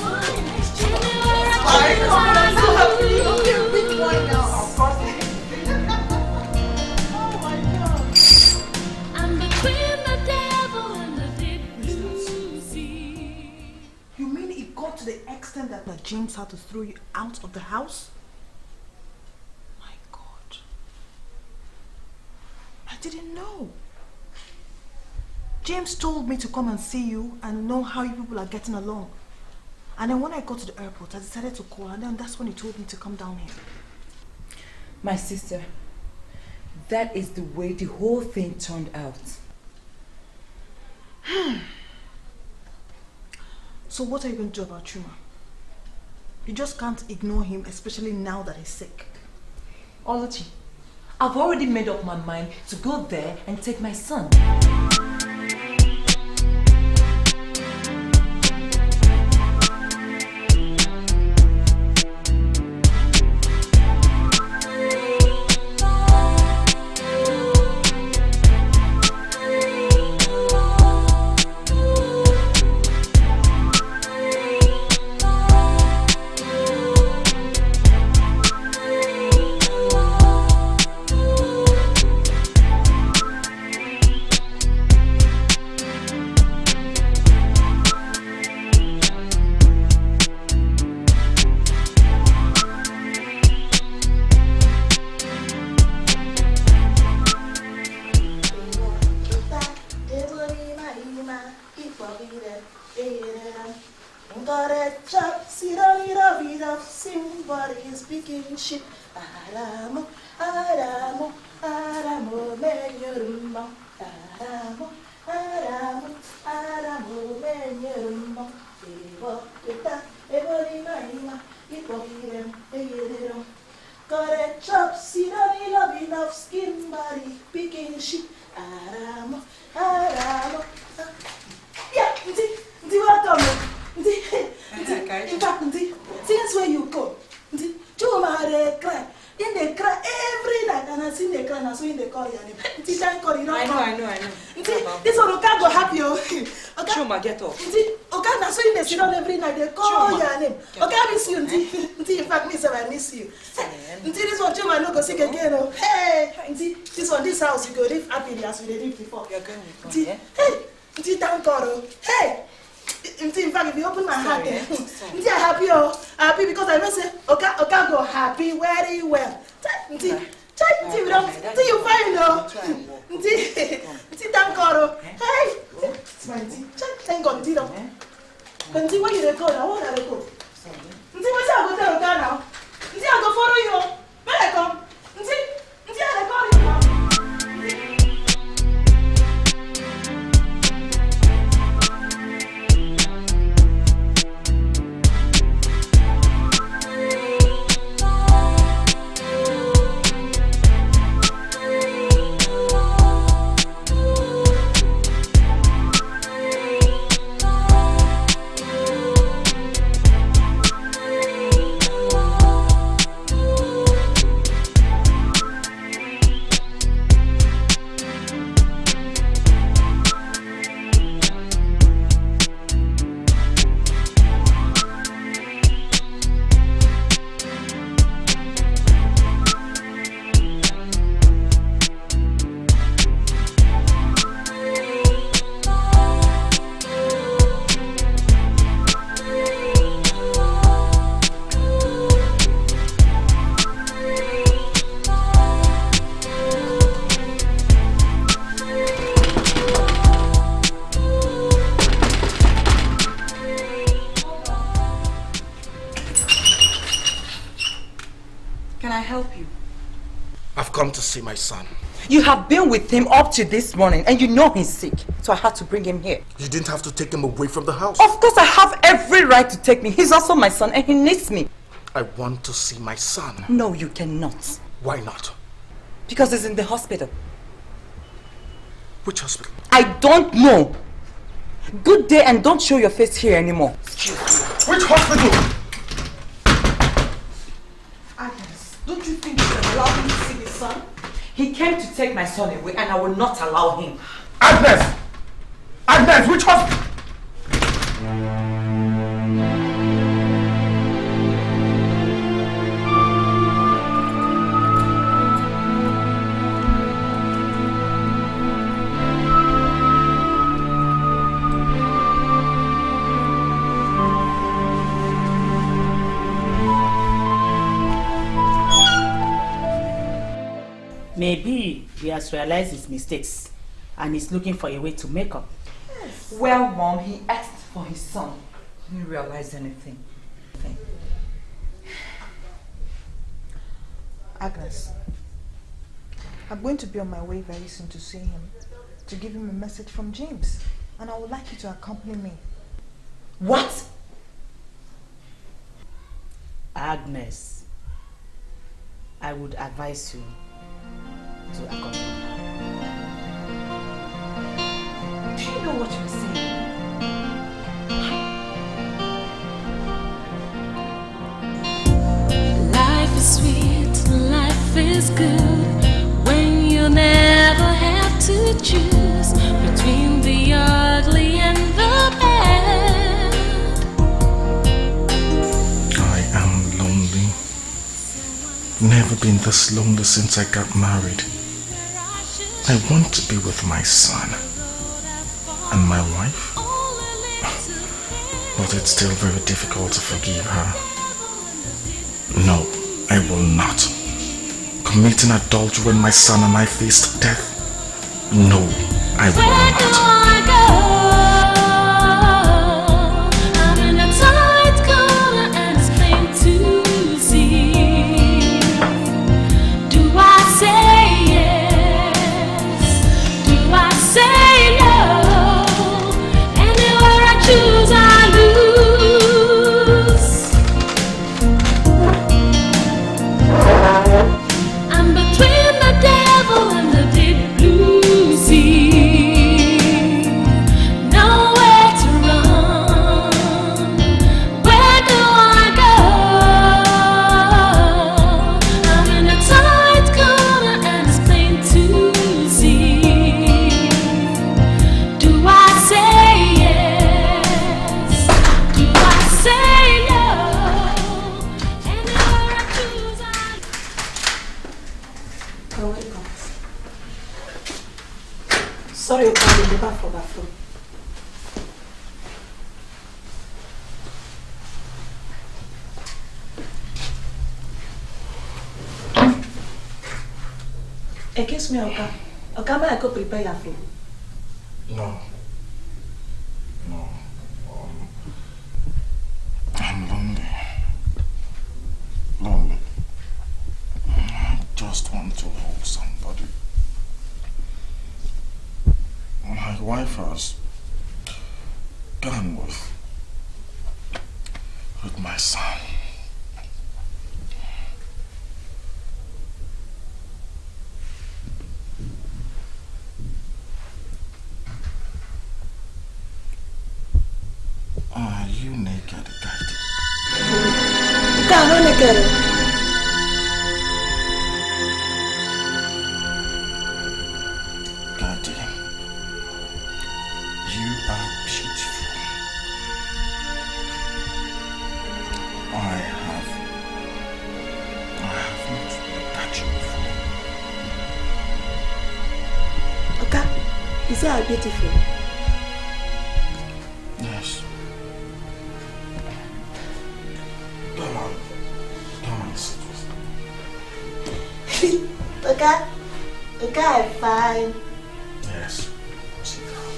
Fine, come on, I'm so happy. Okay, big one now. Of course. Oh my God. I'm between the devil and the deep blue sea. You mean it got to the extent that James had to throw you out of the house? My God. I didn't know. James told me to come and see you and know how you people are getting along. And then when I got to the airport, I decided to call, and then that's when he told me to come down here. My sister, that is the way the whole thing turned out. So what are you going to do about Chuma? You just can't ignore him, especially now that he's sick. Oluchi, I've already made up my mind to go there and take my son. Shit, Aramo, Aramo, Aramo, Menyorumbo, Aramo, Aramo, Aramo, Menyorumbo, Evo, Eta, Evoli Maima, Ipokirem, Eyedero. Got a chop, Sidoni love enough skin body, picking shit, Aramo, Aramo. Yeah, welcome. In fact, since where you go, Chuma they cry. In they cry every night, and I see they cry now, so in they call your name. I know. This one can't go happy. Chuma, get up. Okay, now so in they sit down every night, they call your name. Okay, I miss you. In fact, I miss you. This one Chuma no go sick again. Hey, this one, this house you go live happily as we lived before. You're going with me. Hey, thank God. Hey. In fact, if you open my heart, I'm happy because I know say, okay, go happy very well. Until you find out. Thank God. Hey, thank God. Until when you record, I want to record. Until when I go to the now, until I go follow you. When I come, until I record you now. Come to see my son. You have been with him up to this morning and you know he's sick, so I had to bring him here. You didn't have to take him away from the house. Of course I have every right to take me. He's also my son and he needs me. I want to see my son. No, you cannot. Why not? Because he's in the hospital. Which hospital? I don't know. Good day and don't show your face here anymore. Which hospital? Agnes, don't you think you should allow me to see his son? He came to take my son away and I will not allow him. Agnes! Agnes, which hospital? Maybe he has realized his mistakes and is looking for a way to make up. Yes. Well, Mom, he asked for his son. He didn't realize anything. Agnes, I'm going to be on my way very soon to see him, to give him a message from James, and I would like you to accompany me. What? Agnes, I would advise you to accompany her. Do you know what you're saying? Life is sweet, life is good when you never have to choose between the ugly and the bad. I am lonely. Never been this lonely since I got married. I want to be with my son and my wife, but it's still very difficult to forgive her. No, I will not. Committing adultery when my son and I faced death? No, I will not. I'm in a tight corner and it's plain to see. Do I say yes? Do I say no? Anywhere I choose, I lose. I'm between the devil and the deep blue sea. Nowhere to run. Where do I go? I'm in a tight corner and it's plain to see. Do I say yes? Do I say no? Anywhere I choose, I Oh, welcome. Sorry about the back for that phone. Excuse me, Oka. Oka, may I go prepare your food? No. No. I'm lonely. Lonely. I just want to hold somebody. My wife has gone with my son. Are you naked, Katie? Oka, I'm not naked. Katie, you are beautiful. I have not looked at you before. Oka, you say I'm beautiful. Yes. Come on, sit with me. Oka, Oka, I'm fine. Yes, sit down.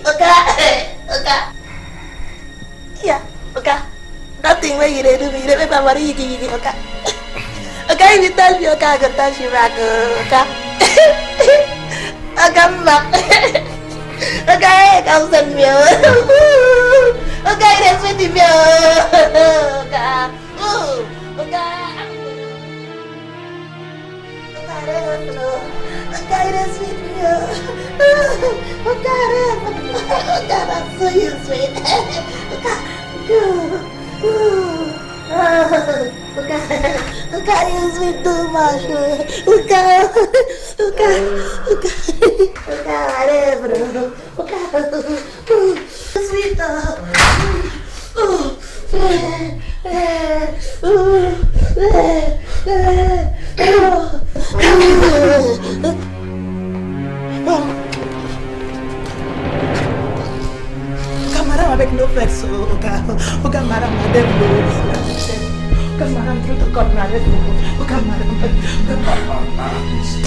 Oka, Oka. Yeah, Oka. Nothing where you do me. You don't make my money, you Oka. Oka, if you touch me, Oka, I can touch you back, Oka. Oka, back. Oka, come send me. Oka, that's what you feel. Oka. Oka. Oka, that's sweet. Oka, that's so sweet. Oka, you sweet too much. Oka, whatever. Oka, sweet.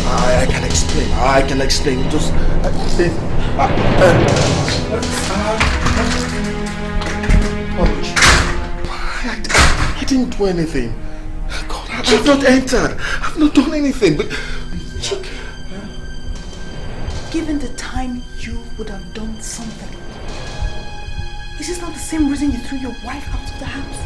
I can explain. I can explain. Just I didn't do anything. God, I've not entered. I've not done anything. But Chike, given the time, you would have done something. Is this not the same reason you threw your wife out of the house?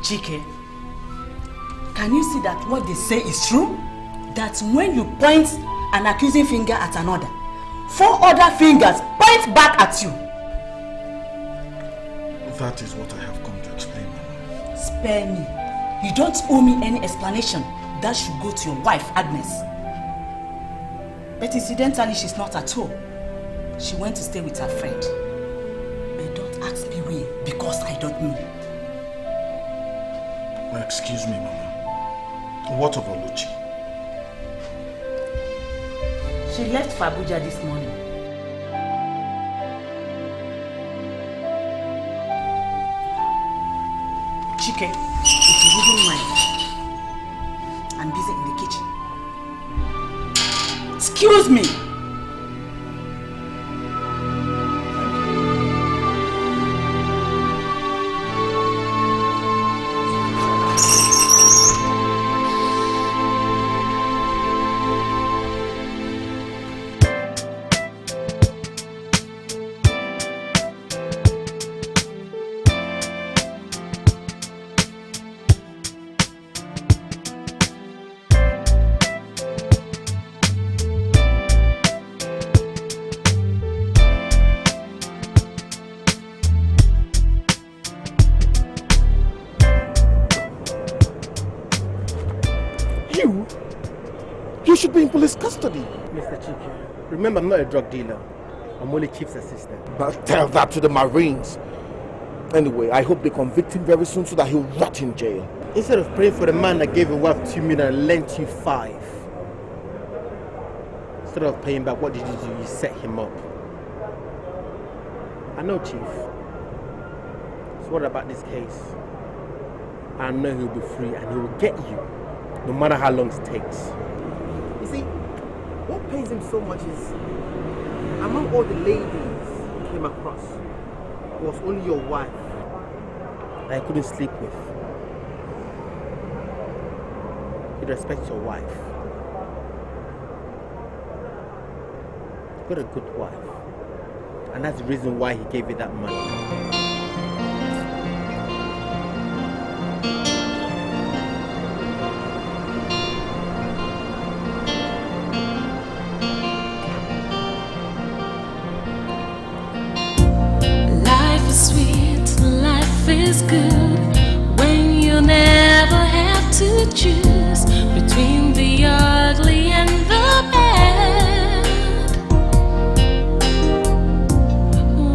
Chike, can you see that what they say is true? That when you point an accusing finger at another, 4 other fingers point back at you. that is what I have come to explain, Mama. Spare me. You don't owe me any explanation. That should go to your wife, Agnes. But incidentally, she's not at home. She went to stay with her friend. But don't ask me where, because I don't know. Excuse me, Mama. What of Oluchi? She left for Abuja this morning. Chike, if you wouldn't mind, I'm busy in the kitchen. Excuse me! You should be in police custody. Mr. Chike, remember I'm not a drug dealer. I'm only Chief's assistant. But tell that to the Marines. Anyway, I hope they convict him very soon so that he'll rot in jail. Instead of praying for the man that gave your wife 2 million and lent you 5. Instead of paying back, what did you do? You set him up. I know, Chief. So what about this case? I know he'll be free and he will get you, no matter how long it takes. You see, what pains him so much is, among all the ladies he came across, it was only your wife that he couldn't sleep with. He respects your wife. You've got a good wife. And that's the reason why he gave you that money. Is good when you never have to choose between the ugly and the bad.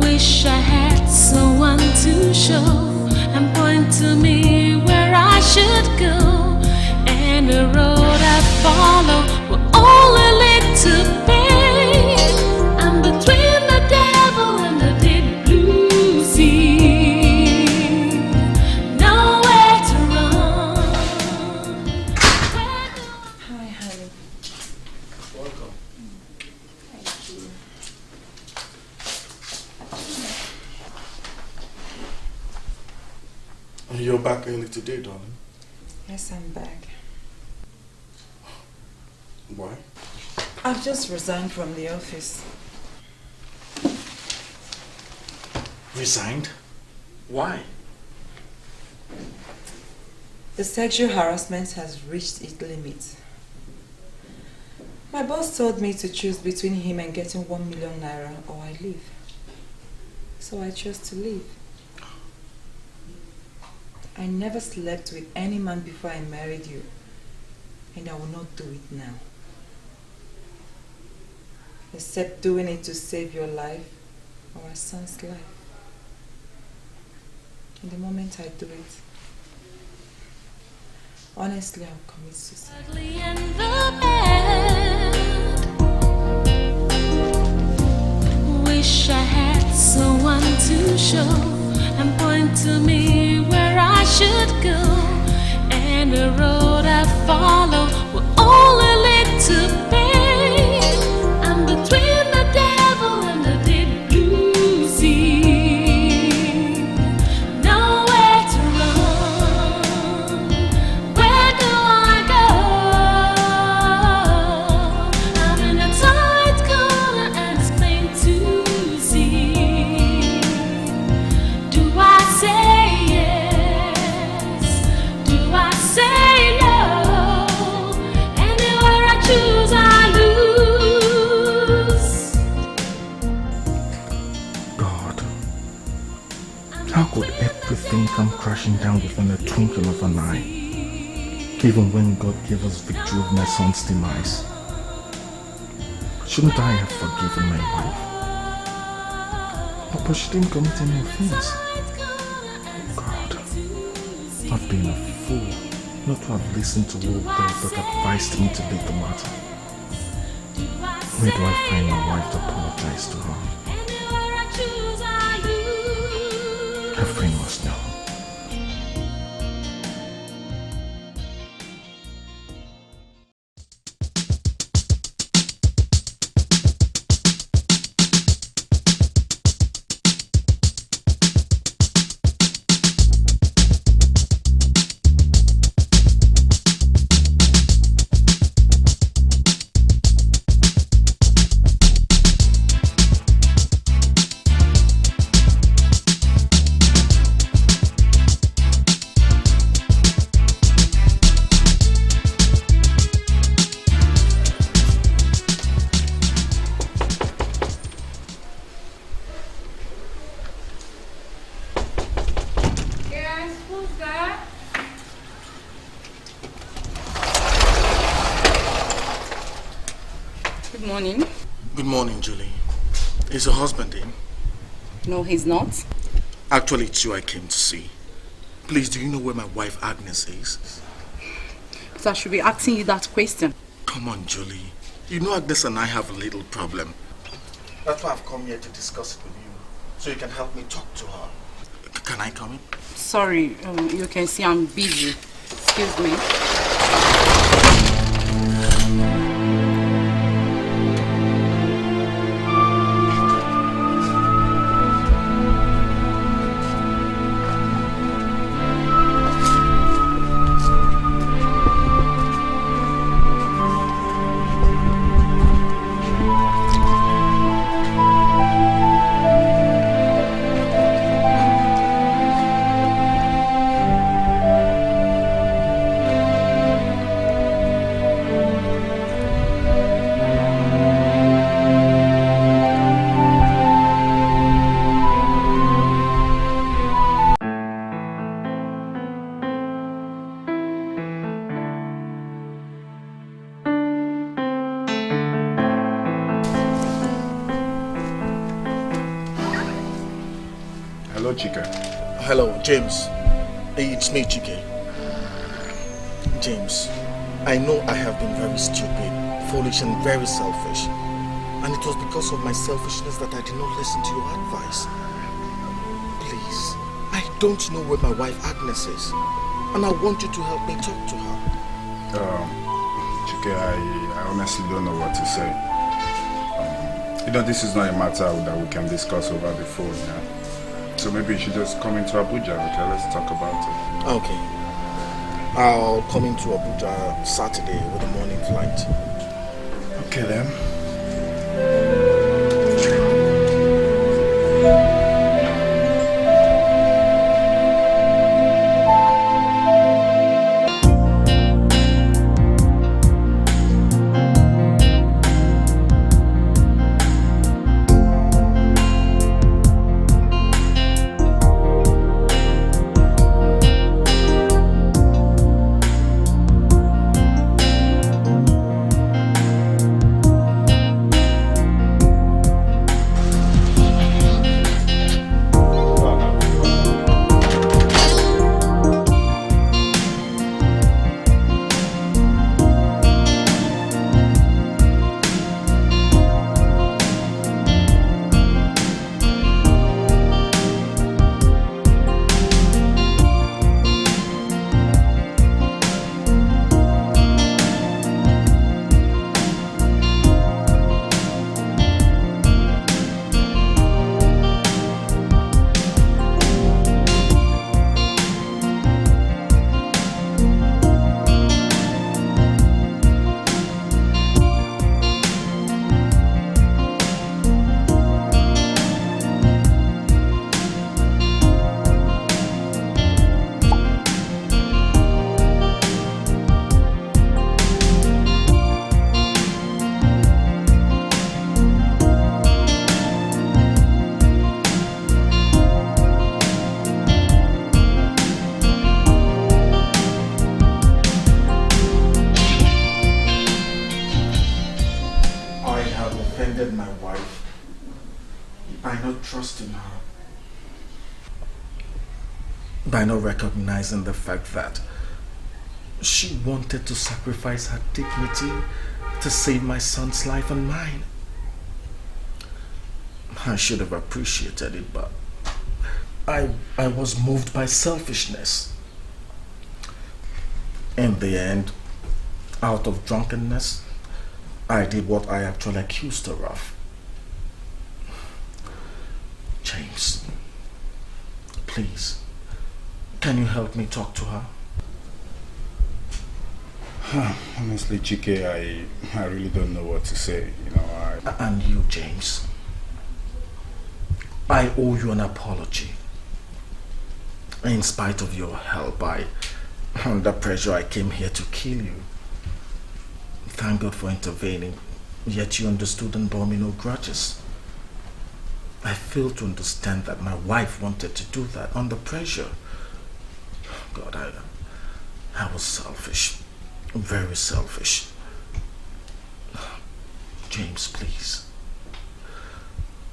Wish I had someone to show and point to me where I should go, and the road I follow will only lead to pain. I'm between the devil and the deep blue sea. You're back early today, darling. Yes, I'm back. Why? I've just resigned from the office. Resigned? Why? The sexual harassment has reached its limit. My boss told me to choose between him and getting 1 million naira or I leave. So I chose to leave. I never slept with any man before I married you, and I will not do it now. Except doing it to save your life or our son's life. And the moment I do it, honestly, I'll commit suicide. Wish I had someone to show and point to me where I should go, and the road I follow will only lead to pain. I'm between the devil and the deep blue sea, nowhere to run. Where do I go? I'm in a tight corner and it's plain to see. Do I say yes? Do I say no? Anywhere I choose, I lose. God, how could everything come crashing down within the twinkling of an eye? Even when God gave us victory of my son's demise. Shouldn't I have forgiven my wife? But she didn't commit any offense. God, I've been a fool not to have listened to all those that advised me to leave the matter. Where do I find my wife to apologize to her? Her friend must know. Good morning, Julie. Is your husband in? No, he's not. Actually, it's you I came to see. Please, do you know where my wife Agnes is? So I should be asking you that question. Come on, Julie. You know Agnes and I have a little problem. That's why I've come here to discuss it with you, so you can help me talk to her. Can I come in? Sorry, you can see I'm busy. Excuse me. Hello, Chike. Hello, James. Hey, it's me, Chike. James, I know I have been very stupid, foolish and very selfish. And it was because of my selfishness that I did not listen to your advice. Please, I don't know where my wife Agnes is. And I want you to help me talk to her. Chike, I honestly don't know what to say. You know, this is not a matter that we can discuss over the phone, yeah? So maybe you should just come into Abuja, okay? Let's talk about it. Okay. I'll come into Abuja Saturday with a morning flight. Okay then. offended my wife by not trusting her, by not recognizing the fact that she wanted to sacrifice her dignity to save my son's life and mine. I should have appreciated it, but I was moved by selfishness. In the end, out of drunkenness, I did what I actually accused her of. James, please, can you help me talk to her? Honestly, Chike, I really don't know what to say. You know, And you, James, I owe you an apology. In spite of your help, under pressure, I came here to kill you. Thank God for intervening, yet you understood and bore me no grudges. I failed to understand that my wife wanted to do that under pressure. God, I was selfish. Very selfish. James, please.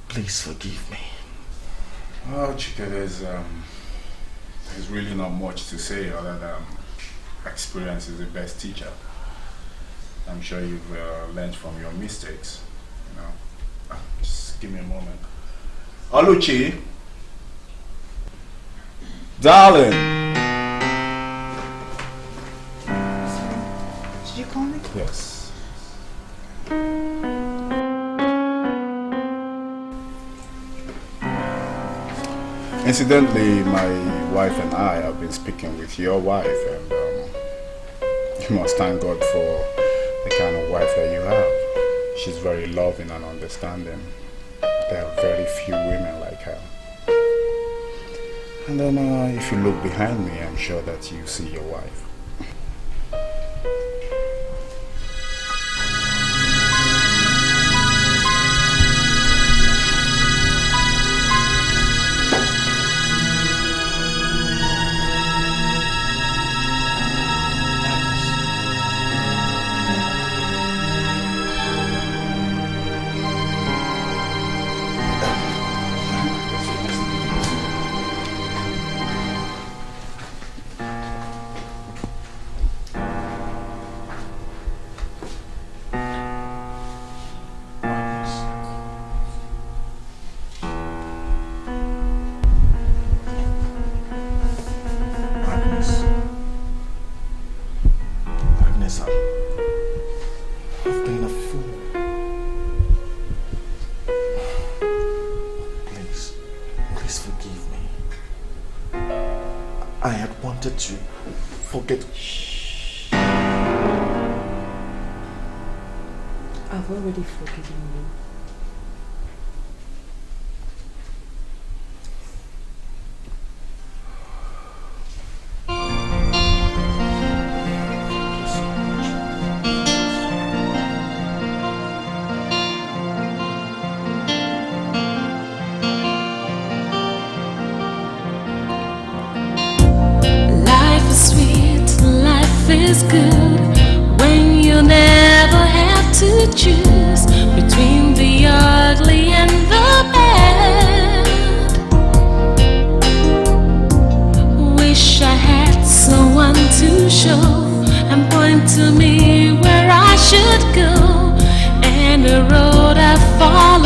Please forgive me. Well, Chike, there's really not much to say other than experience is the best teacher. I'm sure you've learned from your mistakes, you know. Just give me a moment. Oluchi! Darling! Did you call me? Yes. Incidentally, my wife and I have been speaking with your wife, and you must thank God for the kind of wife that you have. She's very loving and understanding. There are very few women like her. And then if you look behind me, I'm sure that you see your wife. To forget. I've already forgiven you. Is good when you never have to choose between the ugly and the bad. Wish I had someone to show and point to me where I should go, and the road I follow